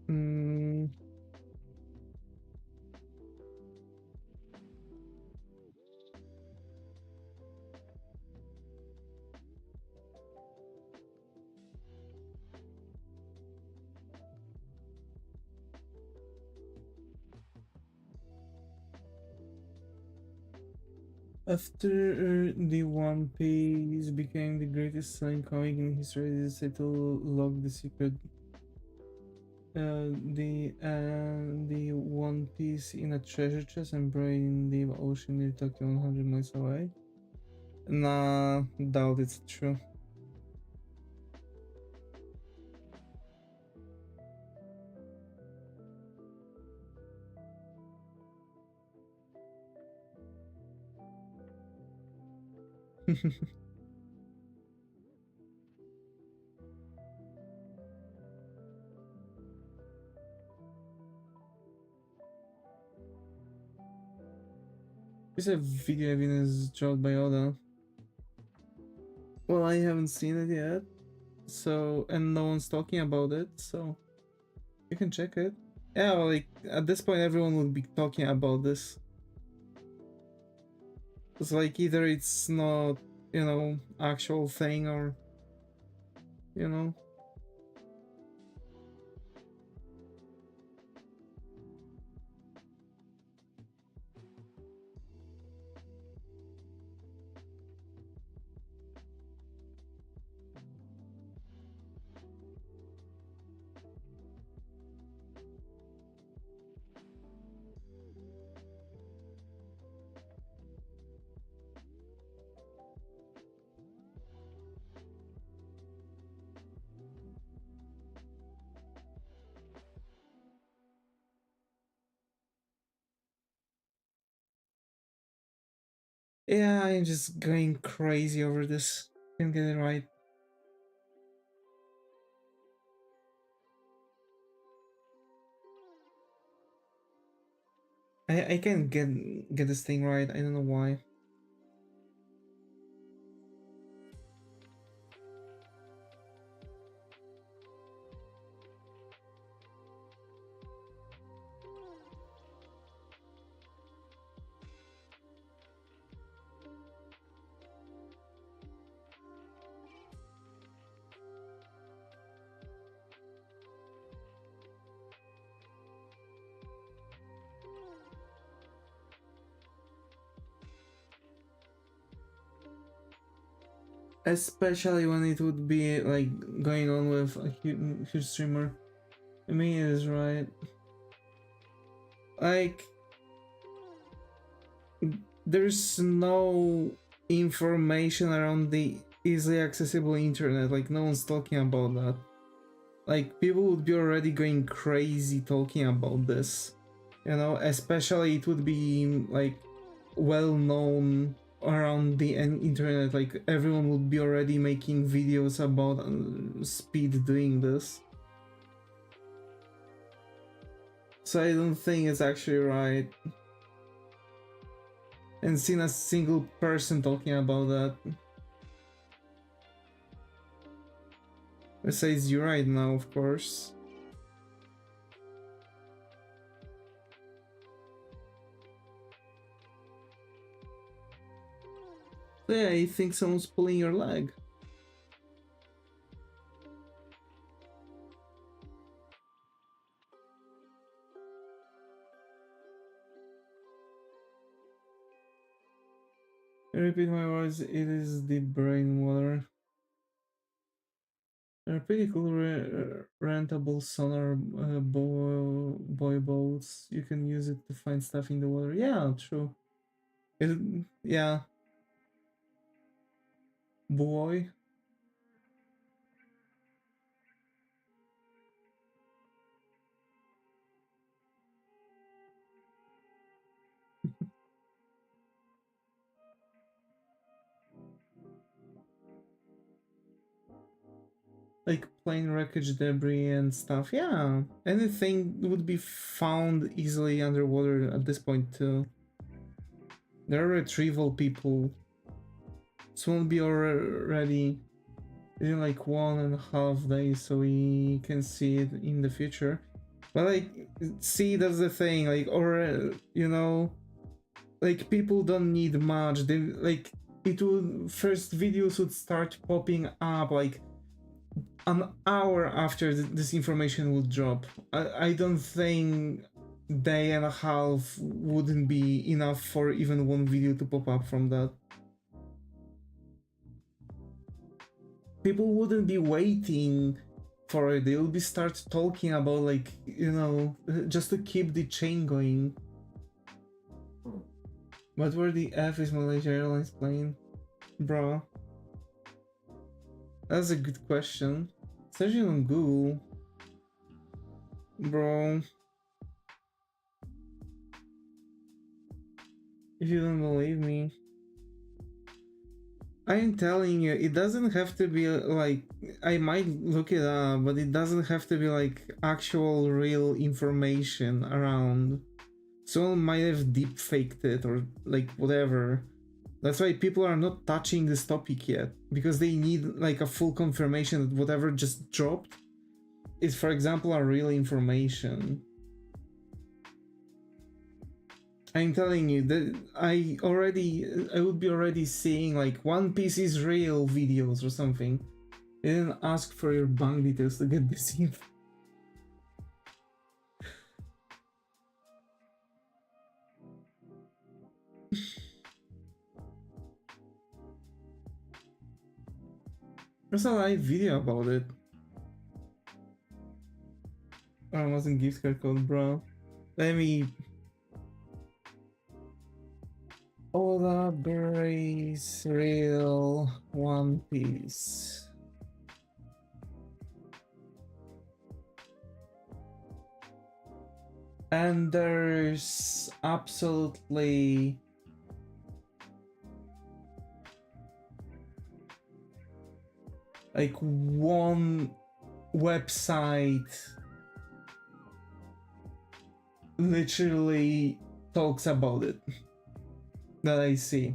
Speaker 1: Mm, after the One Piece became the greatest selling comic in history, they decided to lock the secret. The One Piece in a treasure chest and buried in the ocean near Tokyo, 100 miles away. Nah, doubt it's true. It's a video evidence dropped by Oda. Well, I haven't seen it yet, so, and no one's talking about it, so you can check it. Yeah, well, like at this point, everyone would be talking about this. It's like either it's not, actual thing or, you know. Yeah, I'm just going crazy over this. Can't get it right. I can't get this thing right. I don't know why. Especially when it would be like going on with a huge streamer. I mean, it is right. Like, there's no information around the easily accessible internet. Like, no one's talking about that. Like, people would be already going crazy talking about this. You know, especially it would be like well known around the internet. Like, everyone would be already making videos about speed doing this. So I don't think it's actually right. And seen a single person talking about that. Besides you right now, of course. So yeah, I think someone's pulling your leg. I repeat my words, it is the brain water. They're pretty cool rentable sonar boy boats. You can use it to find stuff in the water. Yeah, true. Yeah. Boy. Like plane wreckage debris and stuff. Yeah. Anything would be found easily underwater at this point too. There are retrieval people. This won't be already in like 1.5 days, so we can see it in the future. But like, see, that's the thing. Like, or you know, like people don't need much. They like it would first videos would start popping up like an hour after this information would drop. I don't think day and a half wouldn't be enough for even one video to pop up from that. People wouldn't be waiting for it. They will be start talking about, like, you know, just to keep the chain going. But where the F is Malaysia Airlines plane? Bro. That's a good question. Searching on Google. Bro. If you don't believe me. I'm telling you, it doesn't have to be like, I might look it up, but it doesn't have to be like actual real information around. Someone might have deep faked it or like whatever. That's why people are not touching this topic yet, because they need like a full confirmation that whatever just dropped is, for example, a real information. I'm telling you that I would be already seeing like One Piece is real videos or something. They didn't ask for your bank details to get this info. There's a live video about it. Oh, I wasn't gift card code, bro. Let me. Oda Berry's real One Piece. And there's absolutely like one website literally talks about it that I see.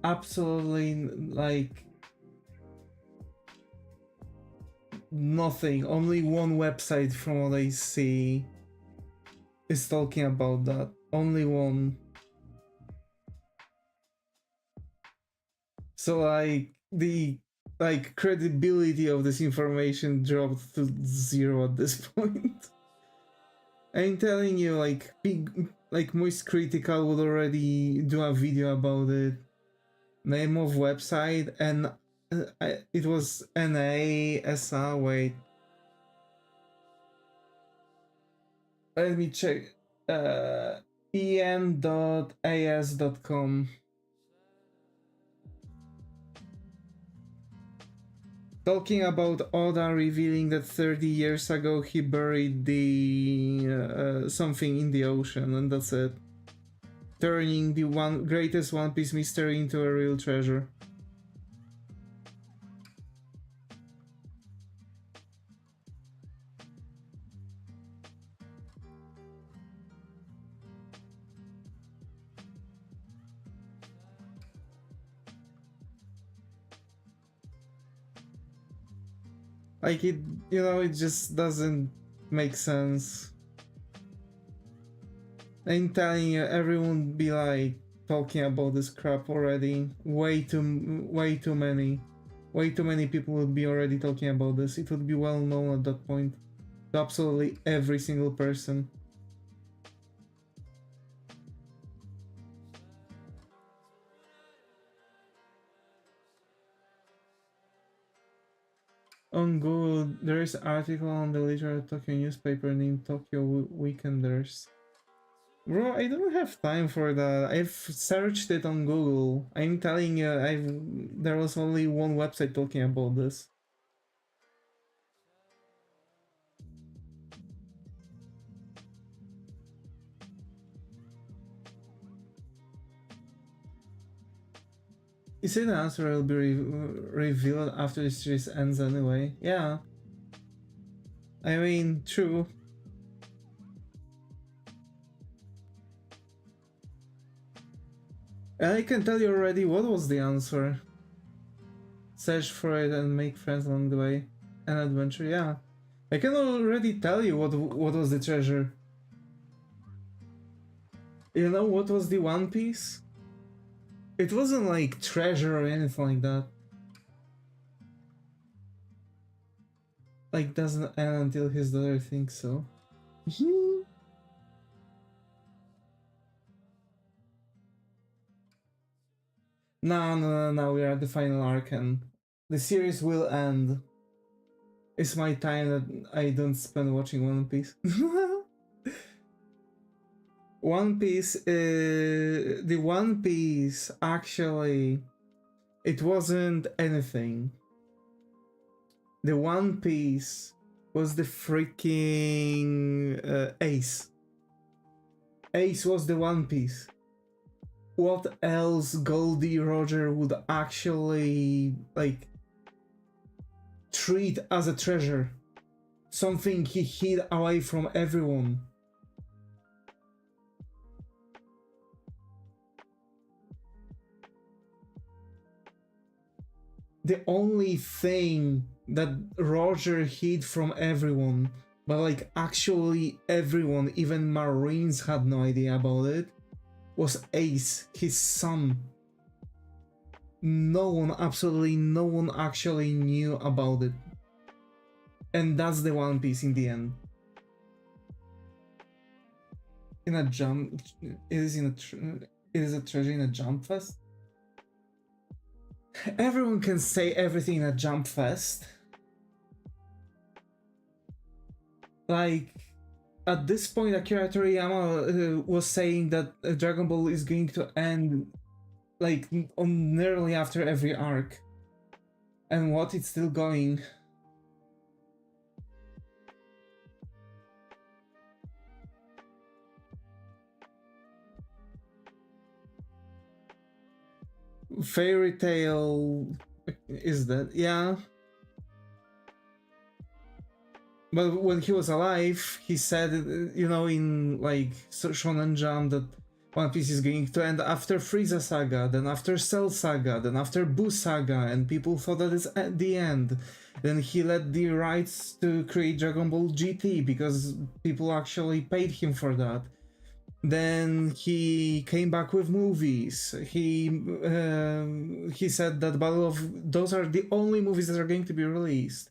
Speaker 1: Absolutely, like nothing. Only one website from what I see is talking about that. Only one. So like the credibility of this information dropped to zero at this point. I'm telling you, like, big, like, Moist Critical would already do a video about it. Name of website, and it was NASA, wait. Let me check. en.as.com. Talking about Oda revealing that 30 years ago he buried the something in the ocean, and that's it. Turning the greatest One Piece mystery into a real treasure. Like, it, you know, it just doesn't make sense. I'm telling you, everyone be like talking about this crap already. Way too many. Way too many people would be already talking about this. It would be well known at that point to absolutely every single person. On Google, there is an article on the literal Tokyo newspaper named Tokyo Weekenders. Bro, I don't have time for that. I've searched it on Google. I'm telling you, there was only one website talking about this. You say the answer will be revealed after the series ends anyway. Yeah. I mean, true. And I can tell you already what was the answer. Search for it and make friends along the way. An adventure, yeah. I can already tell you what was the treasure. You know what was the One Piece? It wasn't like treasure or anything like that. Like, doesn't end until his daughter thinks so. No, we are at the final arc and the series will end. It's my time that I don't spend watching One Piece. One Piece, the One Piece, actually, it wasn't anything. The One Piece was the freaking Ace. Ace was the One Piece. What else Goldie Roger would actually, like, treat as a treasure? Something he hid away from everyone. The only thing that Roger hid from everyone, but like actually everyone, even Marines had no idea about it, was Ace, his son. No one, absolutely no one actually knew about it. And that's the One Piece in the end. In a jump, it is a treasure in a jump fest? Everyone can say everything in a jump fest. Like, at this point, Akira Toriyama was saying that Dragon Ball is going to end, like, on nearly after every arc. And what? It's still going. Fairy Tail is that, yeah. But when he was alive, he said, you know, in like Shonen Jump that One Piece is going to end after Frieza Saga, then after Cell Saga, then after Boo Saga, and people thought that it's at the end. Then he let the rights to create Dragon Ball GT because people actually paid him for that. Then he came back with movies. He said that those are the only movies that are going to be released.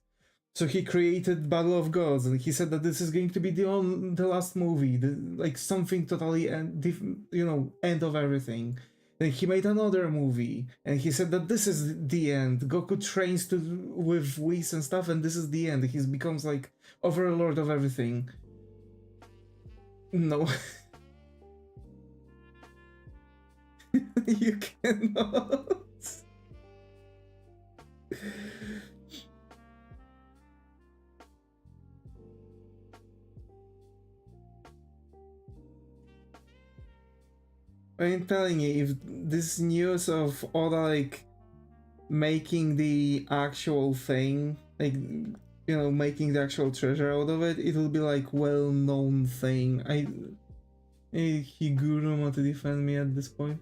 Speaker 1: So he created Battle of Gods, and he said that this is going to be the last movie, like something totally end of everything. Then he made another movie, and he said that this is the end. Goku trains with Whis and stuff, and this is the end. He becomes like overlord of everything. No. You cannot. I'm telling you, if this news of Oda like making the actual thing, like making the actual treasure out of it, it will be like well-known thing. Higuro want to defend me at this point.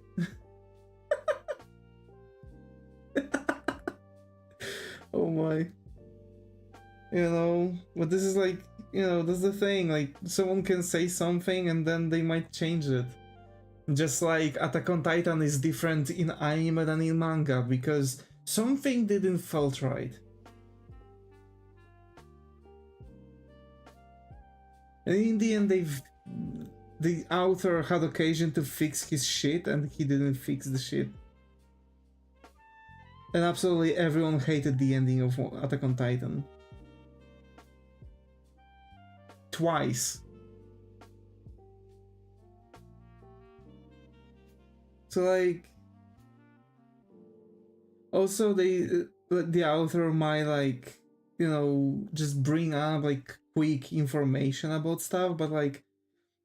Speaker 1: Oh my. But this is like, that's the thing, like someone can say something and then they might change it. Just like Attack on Titan is different in anime than in manga because something didn't felt right. And in the end, the author had occasion to fix his shit and he didn't fix the shit. And absolutely everyone hated the ending of Attack on Titan. Twice. So like, also the author might like, just bring up like quick information about stuff, but like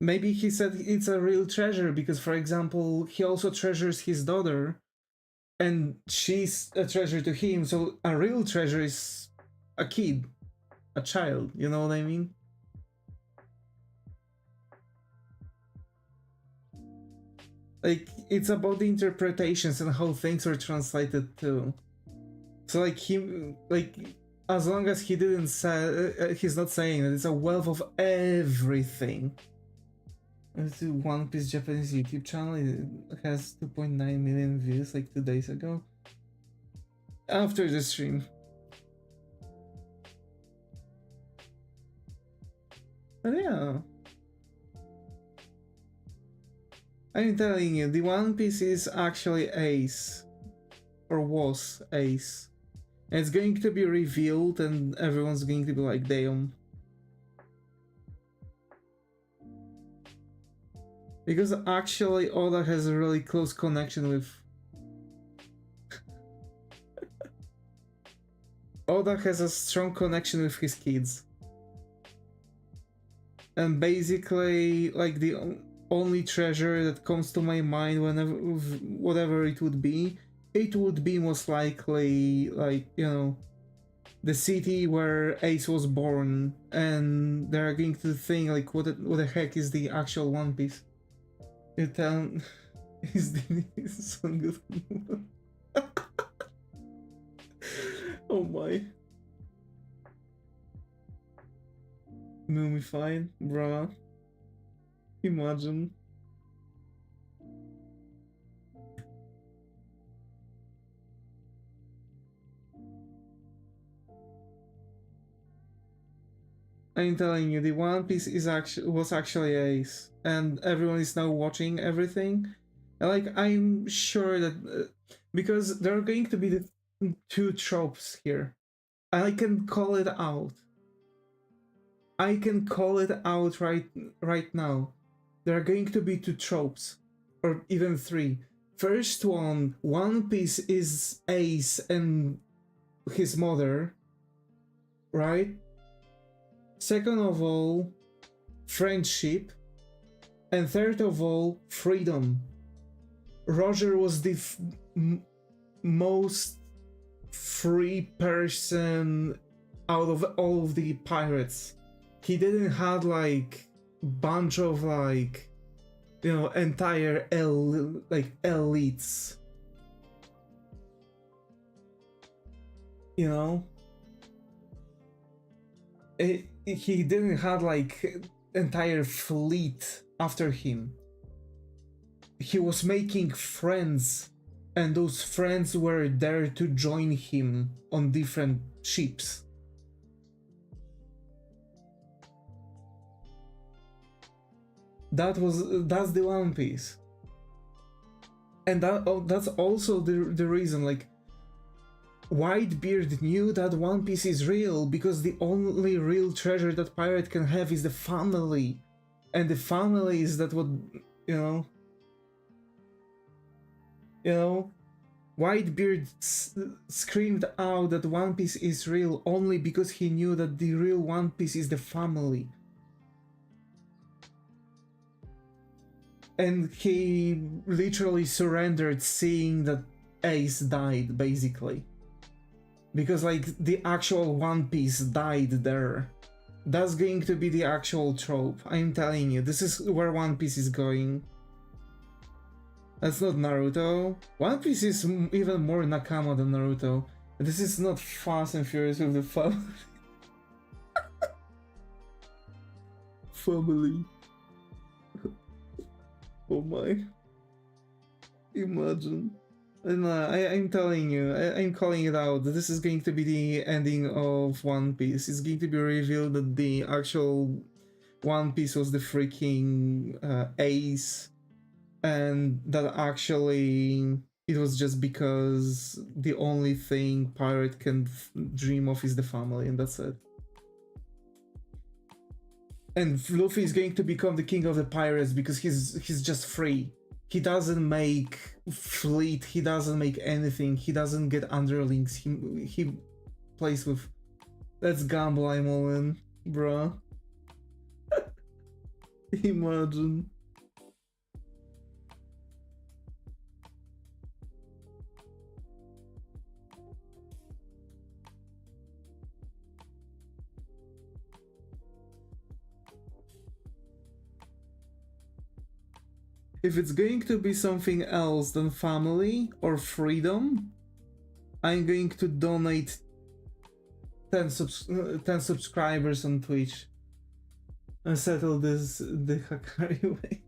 Speaker 1: maybe he said it's a real treasure because, for example, he also treasures his daughter and she's a treasure to him, so a real treasure is a kid, a child, you know what I mean? Like, it's about the interpretations and how things were translated too. So like as long as he didn't say, he's not saying that it's a wealth of everything. It's a One Piece Japanese YouTube channel. It has 2.9 million views like 2 days ago. After the stream. But yeah. I'm telling you, the One Piece is actually ace. Or was ace. And it's going to be revealed and everyone's going to be like, damn. Because actually Oda has a really close connection with... Oda has a strong connection with his kids. And basically, like, the only treasure that comes to my mind whenever, whatever it would be most likely, like, the city where Ace was born, and they're going to think, like, what the heck is the actual One Piece? You tell... is so good. Oh my. Mumified, bruh. Imagine. I'm telling you, the One Piece was actually ace, and everyone is now watching everything. And like, I'm sure that because there are going to be the 2 tropes here, and I can call it out. I can call it out right now. There are going to be 2 tropes, or even 3. First one, One Piece is Ace and his mother, right? Second of all, friendship. And third of all, freedom. Roger was the most free person out of all of the pirates. He didn't have like bunch of like, entire elites. He didn't have like entire fleet after him. He was making friends, and those friends were there to join him on different ships. That's the One Piece. And that's also the reason, like, Whitebeard knew that One Piece is real because the only real treasure that pirate can have is the family. And the family is that what, you know, Whitebeard screamed out that One Piece is real only because he knew that the real One Piece is the family. And he literally surrendered seeing that Ace died, basically. Because, like, the actual One Piece died there. That's going to be the actual trope. I'm telling you, this is where One Piece is going. That's not Naruto. One Piece is even more Nakama than Naruto. This is not Fast and Furious with the family. Family. Oh my. Imagine. And I'm telling you, I'm calling it out. This is going to be the ending of One Piece. It's going to be revealed that the actual One Piece was the freaking Ace, and that actually it was just because the only thing pirate can dream of is the family, and that's it. And Luffy is going to become the king of the pirates because he's just free. He doesn't make fleet, he doesn't make anything, he doesn't get underlings, he plays with... Let's gamble, I'm all in, bruh. Imagine. If it's going to be something else than family or freedom, I'm going to donate 10 subscribers on Twitch and settle this the Hakari way.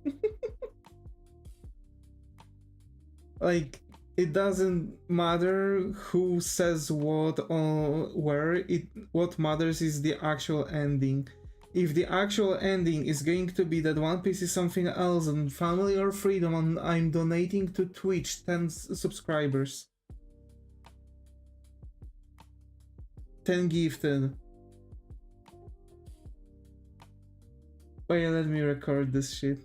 Speaker 1: Like, it doesn't matter who says what or where, what matters is the actual ending. If the actual ending is going to be that One Piece is something else than family or freedom, and I'm donating to Twitch 10 subscribers. 10 gifted. Wait, let me record this shit.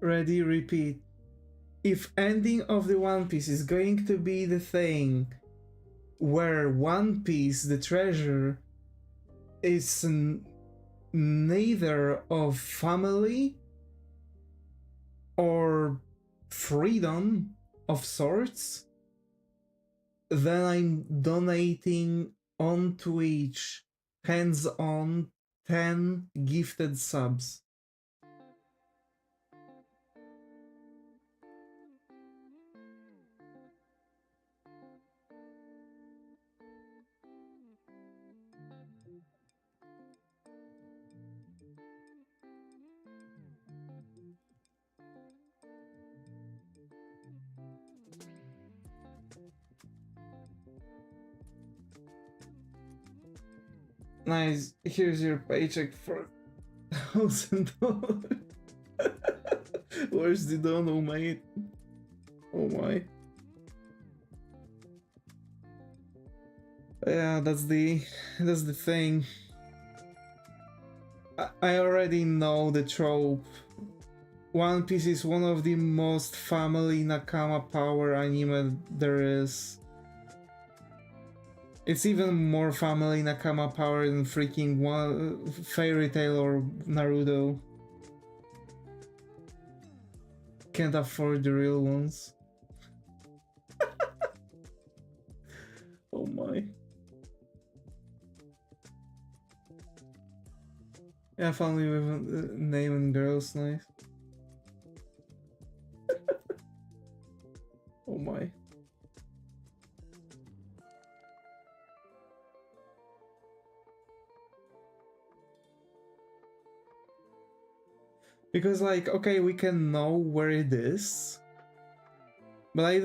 Speaker 1: Ready, repeat. If ending of the One Piece is going to be the thing where One Piece, the treasure, is neither of family or freedom of sorts, then I'm donating on Twitch, hands-on, 10 gifted subs. Nice, here's your paycheck for $1,000. Where's the dono, mate? Oh my. Yeah, that's the thing. I already know the trope. One Piece is one of the most family Nakama power anime there is. It's even more family Nakama power than freaking Fairy Tail or Naruto. Can't afford the real ones. Oh my. Yeah, family with a name and girls, nice. Oh my. Because like, okay, we can know where it is, but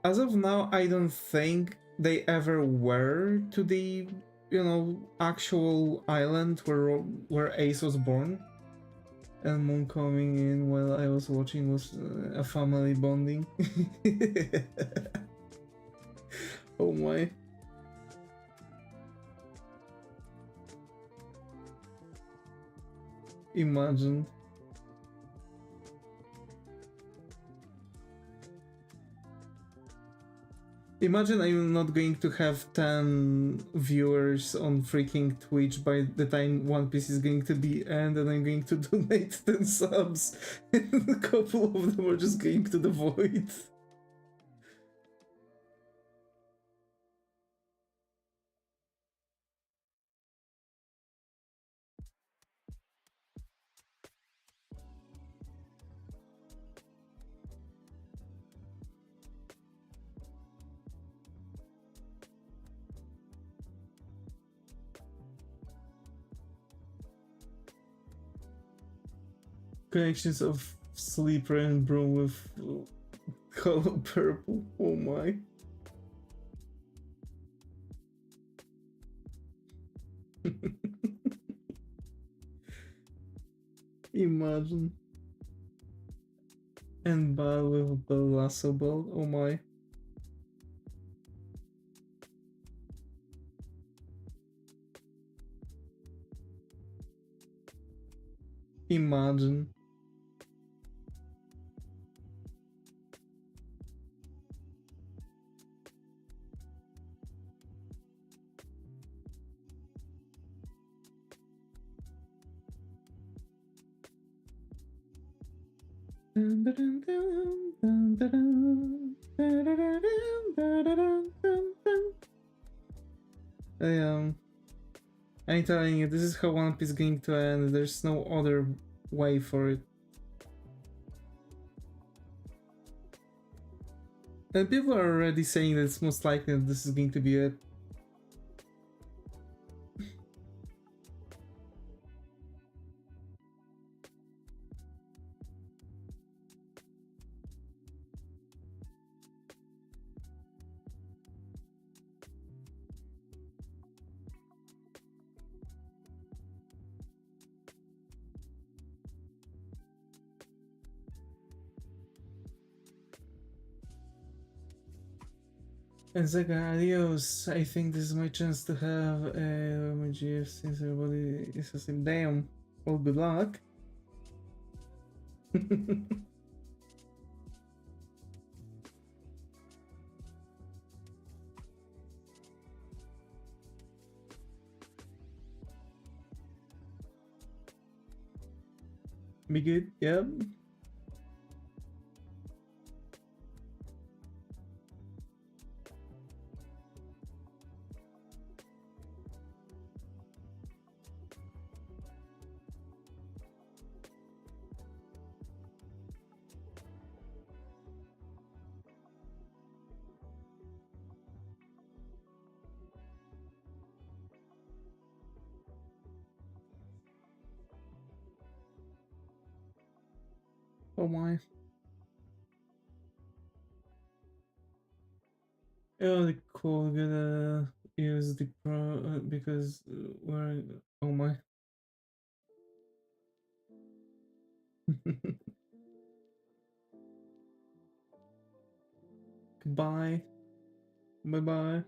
Speaker 1: as of now, I don't think they ever were to the, you know, actual island where Ace was born. And Moon coming in while I was watching was a family bonding. Oh my. Imagine. Imagine I'm not going to have 10 viewers on freaking Twitch by the time One Piece is going to be end, and I'm going to donate 10 subs and a couple of them are just going to the void. Connections of Sleeper and Broom with Hollow Purple. Oh my. Imagine. And Bal with the lasso belt. Oh my. Imagine. I'm telling you, this is how One Piece is going to end. There's no other way for it. And people are already saying that it's most likely that this is going to be it. And Zaga, adios. I think this is my chance to have my GF since everybody is asleep. Damn. Well, good luck. Be good, yep. Oh my. Oh, the cool. Gonna use the pro because we're. Oh my. Goodbye. Bye bye.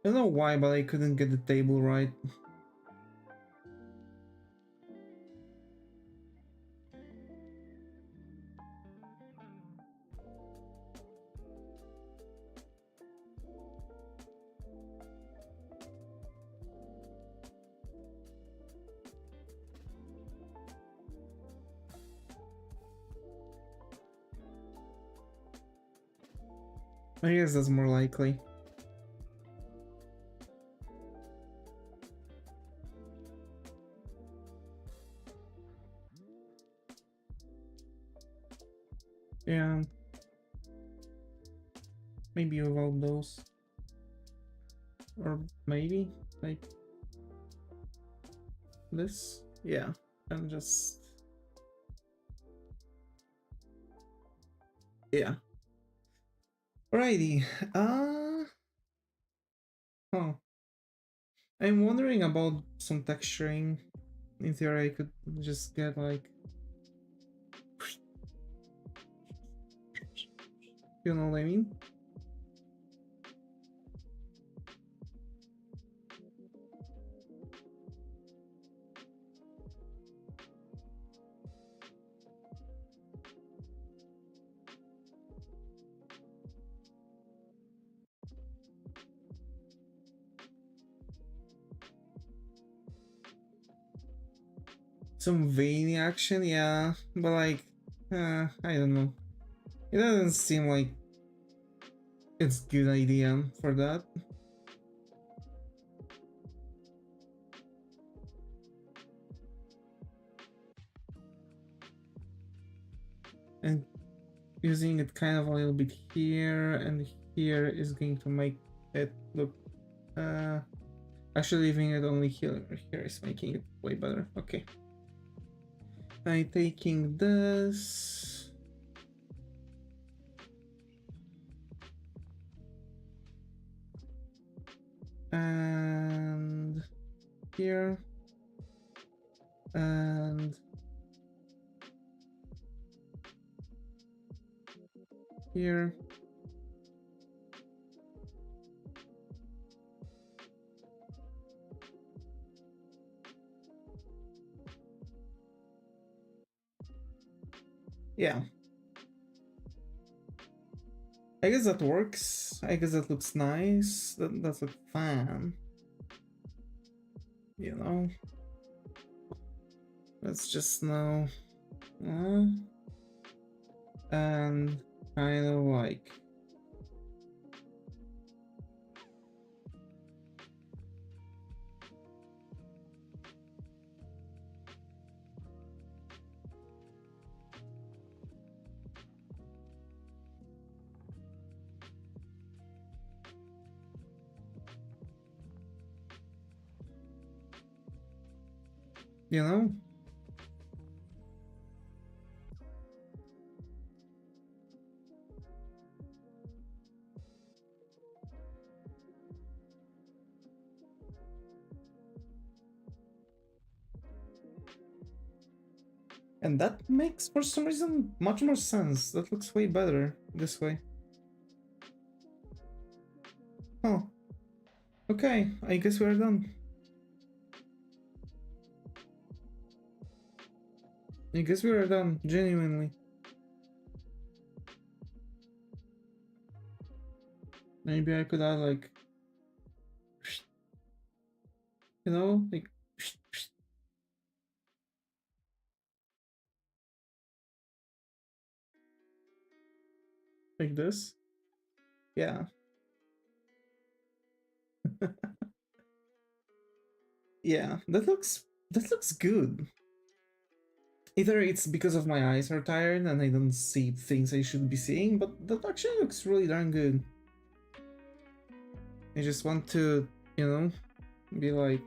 Speaker 1: I don't know why, but I couldn't get the table right. I guess that's more likely. Yeah. Maybe without those. Or maybe like this. Yeah. And just yeah. Alrighty. Oh. I'm wondering about some texturing. In theory I could just get like, you know what I mean? Some veiny action, yeah, but like, I don't know. It doesn't seem like it's a good idea for that. And using it kind of a little bit here and here is going to make it look, actually leaving it only here is making it way better. Okay. I'm taking this. And here. And here. Yeah. I guess that works. I guess that looks nice. That's a fan. You know? Let's just now. And kind of like. You know? And that makes, for some reason, much more sense. That looks way better this way. Oh. Okay, I guess we're done. I guess we are done, genuinely. Maybe I could add like, you know, like like this. Yeah. Yeah, that looks good. Either it's because of my eyes are tired and I don't see things I should be seeing, but that actually looks really darn good. I just want to, you know, be like,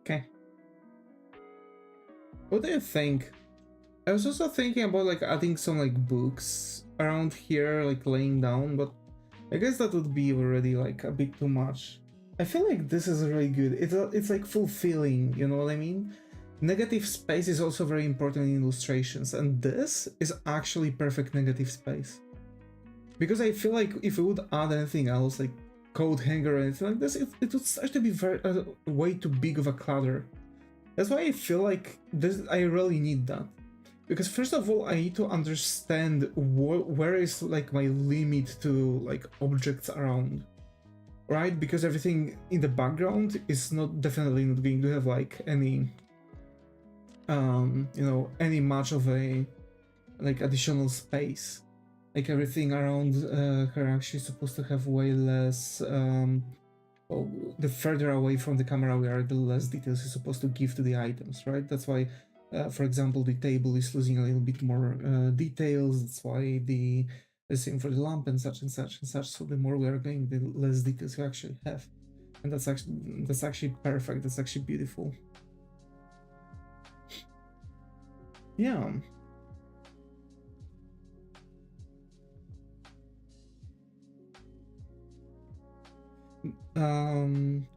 Speaker 1: okay. What do you think? I was also thinking about like adding some like books around here, like laying down, but I guess that would be already like a bit too much. I feel like this is really good. It's like fulfilling, you know what I mean? Negative space is also very important in illustrations, and this is actually perfect negative space. Because I feel like if we would add anything else, like code hanger or anything like this, it would start to be very way too big of a clutter. That's why I feel like this. I really need that. Because first of all, I need to understand where is like my limit to like objects around, right? Because everything in the background is not definitely not going to have like any, you know, any much of a like additional space. Like everything around her actually supposed to have way less. Well, the further away from the camera we are, the less details you're supposed to give to the items, right? That's why, for example, the table is losing a little bit more details. That's why the same for the lamp and such and such and such. So the more we are going, the less details we actually have, and that's actually perfect. That's actually beautiful. Yeah.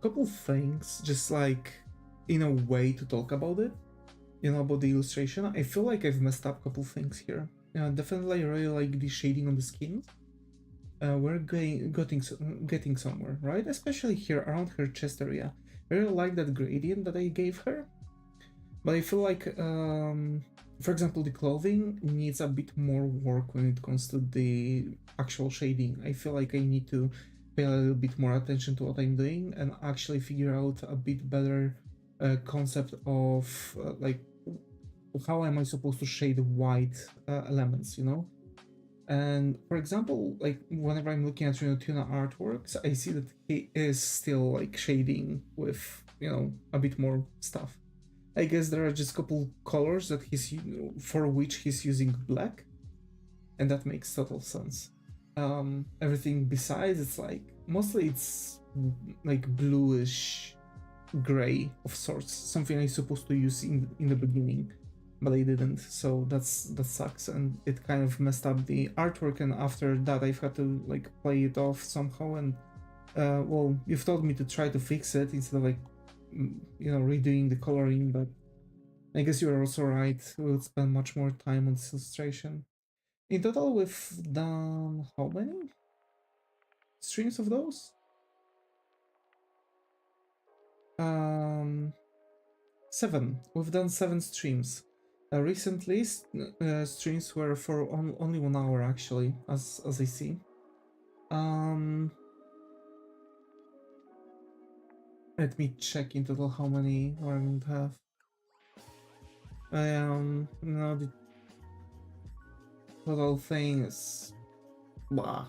Speaker 1: Couple things, just like in a way to talk about it, you know, about the illustration. I feel like I've messed up a couple things here. Definitely I really like the shading on the skin. We're getting somewhere, right? Especially here around her chest area. I really like that gradient that I gave her, but I feel like, for example, the clothing needs a bit more work when it comes to the actual shading. I feel like I need to pay a little bit more attention to what I'm doing and actually figure out a bit better concept of like how am I supposed to shade white elements, you know? And for example, like whenever I'm looking at Tuna artworks, I see that he is still like shading with, you know, a bit more stuff. I guess there are just a couple colors that for which he's using black, and that makes total sense. Everything besides, it's like mostly it's like bluish gray of sorts, something I'm supposed to use in the beginning, but I didn't, so that sucks, and it kind of messed up the artwork. And after that, I've had to like play it off somehow. And well, you've told me to try to fix it instead of like you know, redoing the coloring, but I guess you're also right. We'll spend much more time on this illustration. In total, we've done how many streams of those? 7. We've done 7 streams. Recently, streams were for only 1 hour, actually, as I see. Let me check in total how many we're going to have. No, the total thing is blah.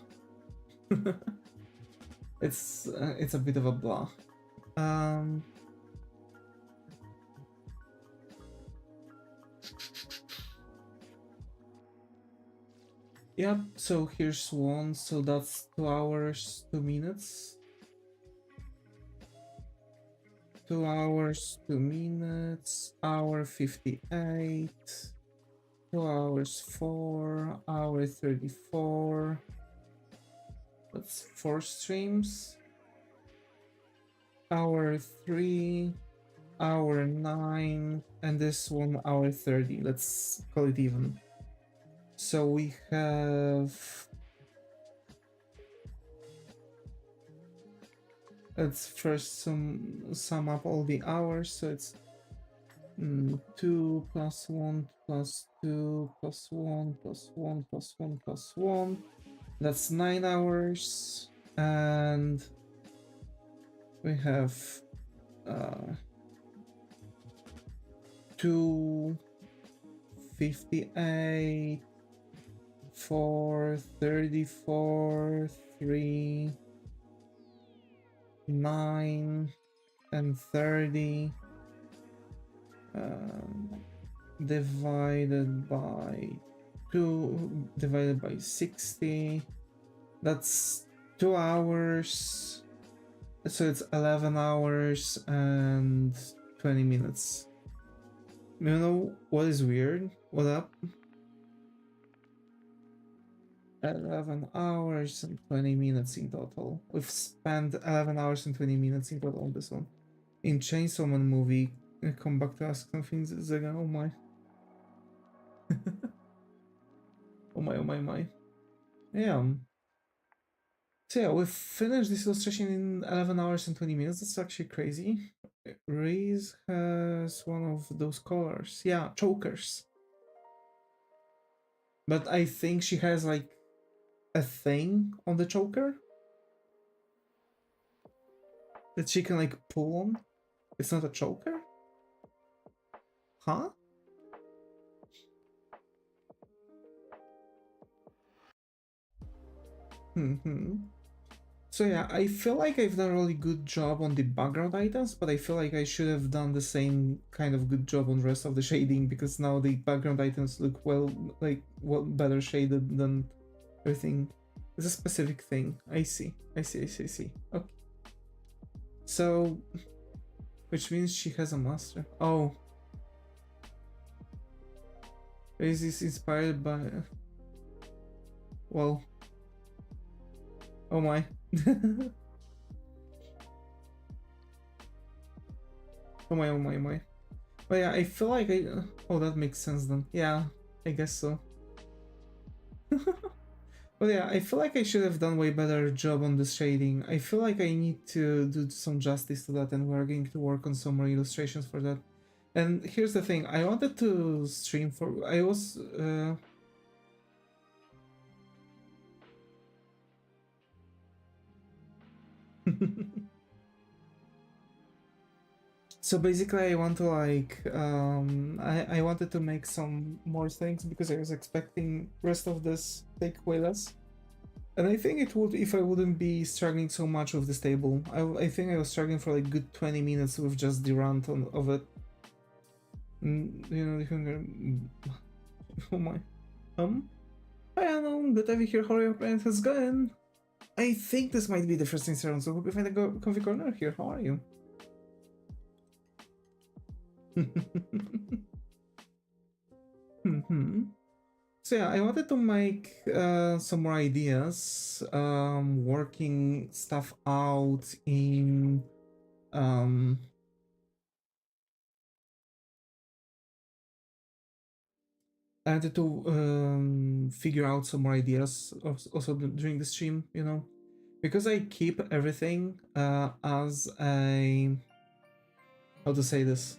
Speaker 1: It's a bit of a blah. Yep, so here's one, so that's 2 hours, 2 minutes. 2 hours, 2 minutes, hour 58, 2 hours 4, hour 34. That's 4 streams. Hour 3, hour 9, and this one hour 30. Let's call it even. So we have, let's first sum up all the hours. So it's 2 plus 1 plus 2 plus 1 plus 1 plus 1 plus 1. That's 9 hours. And we have 258, 4, 34, 3, 9, and 30 divided by 2 divided by 60. That's 2 hours. So it's 11 hours and 20 minutes. You know what is weird? What up? 11 hours and 20 minutes in total. We've spent 11 hours and 20 minutes in total on this one. In Chainsaw Man movie, come back to ask something Zaga. Oh my. Oh my, oh my, my. Yeah. So yeah, we've finished this illustration in 11 hours and 20 minutes. That's actually crazy. Reese has one of those colors. Yeah, chokers. But I think she has like a thing on the choker that she can like pull on. It's not a choker? Huh? So yeah, I feel like I've done a really good job on the background items, but I feel like I should have done the same kind of good job on the rest of the shading, because now the background items look well better shaded than everything. It's a specific thing. I see. Okay. So, which means she has a master. Oh. Is this inspired by... Well... Oh my. Oh my, oh my, oh my. But yeah, I feel like I... Oh, that makes sense then. Yeah, I guess so. But yeah, I feel like I should have done way better job on the shading. I feel like I need to do some justice to that, and we're going to work on some more illustrations for that. And here's the thing, I wanted to stream for... I was... So basically I want to like... I wanted to make some more things because I was expecting rest of this take way less. And I think it would if I wouldn't be struggling so much with this table. I think I was struggling for like good 20 minutes with just the rant of it. You know, oh my. I don't know, good to have you here, how are your how's going? I think this might be the first Instagram, so hope you find a comfy corner here. How are you? So yeah, I wanted to make some more ideas, working stuff out in I wanted to figure out some more ideas also during the stream, you know, because I keep everything as a... how to say this?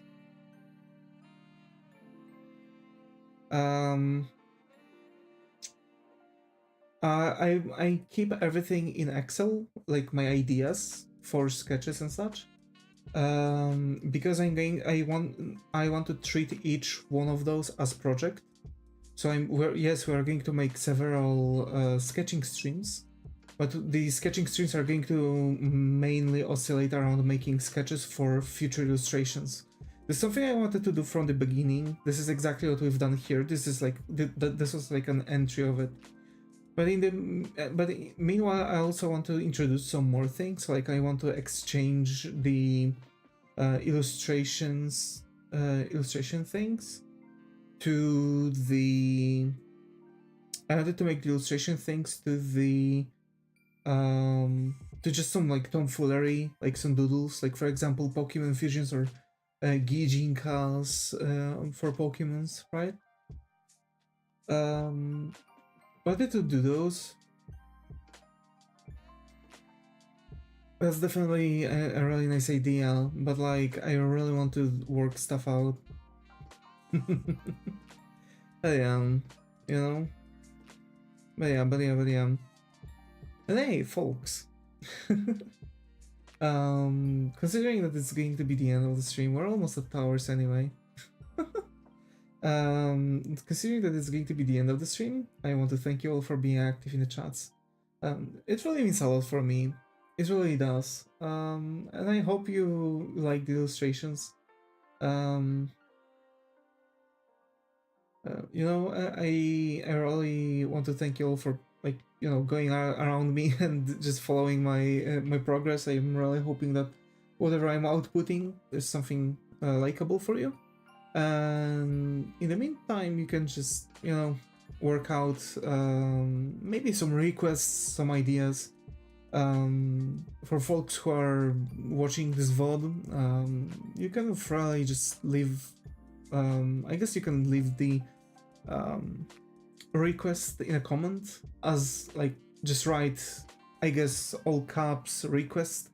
Speaker 1: I keep everything in Excel, like my ideas for sketches and such, because I want to treat each one of those as project. So we're going to make several sketching streams, but the sketching streams are going to mainly oscillate around making sketches for future illustrations. This is something I wanted to do from the beginning. This is exactly what we've done here. This is like this was like an entry of it. But meanwhile, I also want to introduce some more things. Like I want to exchange the illustration things to the... I wanted to make the illustration things to the to just some like tomfoolery, like some doodles, like for example Pokemon fusions or Gijinkas for Pokemons, right? Wanted to do those. That's definitely a really nice idea, but like I really want to work stuff out. You know. But yeah. And hey, folks. Considering that it's going to be the end of the stream, we're almost at hours anyway. Considering that it's going to be the end of the stream, I want to thank you all for being active in the chats. It really means a lot for me. It really does. And I hope you like the illustrations. You know, I really want to thank you all for like, you know, going around me and just following my my progress. I'm really hoping that whatever I'm outputting is something likable for you. And in the meantime, you can just, you know, work out maybe some requests, some ideas. For folks who are watching this VOD, you can really just leave, I guess you can leave the request in a comment as like, just write, I guess, all caps request,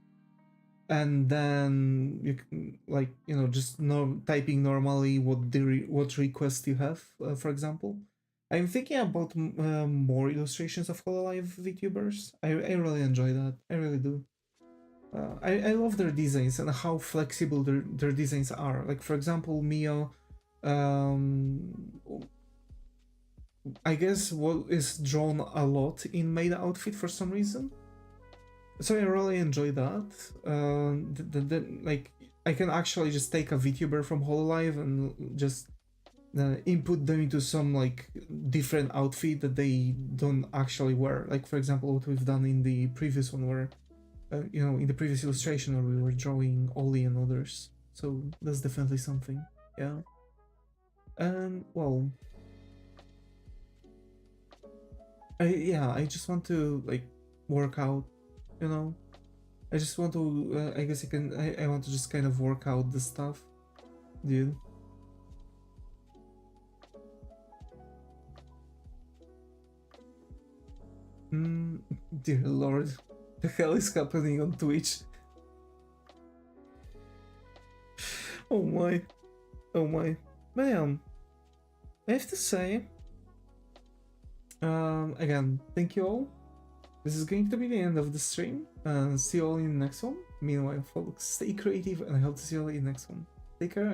Speaker 1: and then you can, like, you know, just typing normally what request you have, for example. I'm thinking about more illustrations of Hololive VTubers. I really enjoy that. I really do. I love their designs and how flexible their designs are. Like, for example, Mio, I guess what is drawn a lot in maid outfit for some reason. So I really enjoy that. Like, I can actually just take a VTuber from Hololive and just input them into some like different outfit that they don't actually wear. Like, for example, what we've done in the previous one, where you know, in the previous illustration where we were drawing Ollie and others. So that's definitely something. Yeah. And well, I just want to like work out, you know. I just want to, I guess I want to just kind of work out the stuff, dude. Dear Lord, the hell is happening on Twitch? Oh my, oh my. Man, I have to say, again, thank you all. This is going to be the end of the stream. See you all in the next one. Meanwhile, folks, stay creative, and I hope to see you all in the next one. Take care.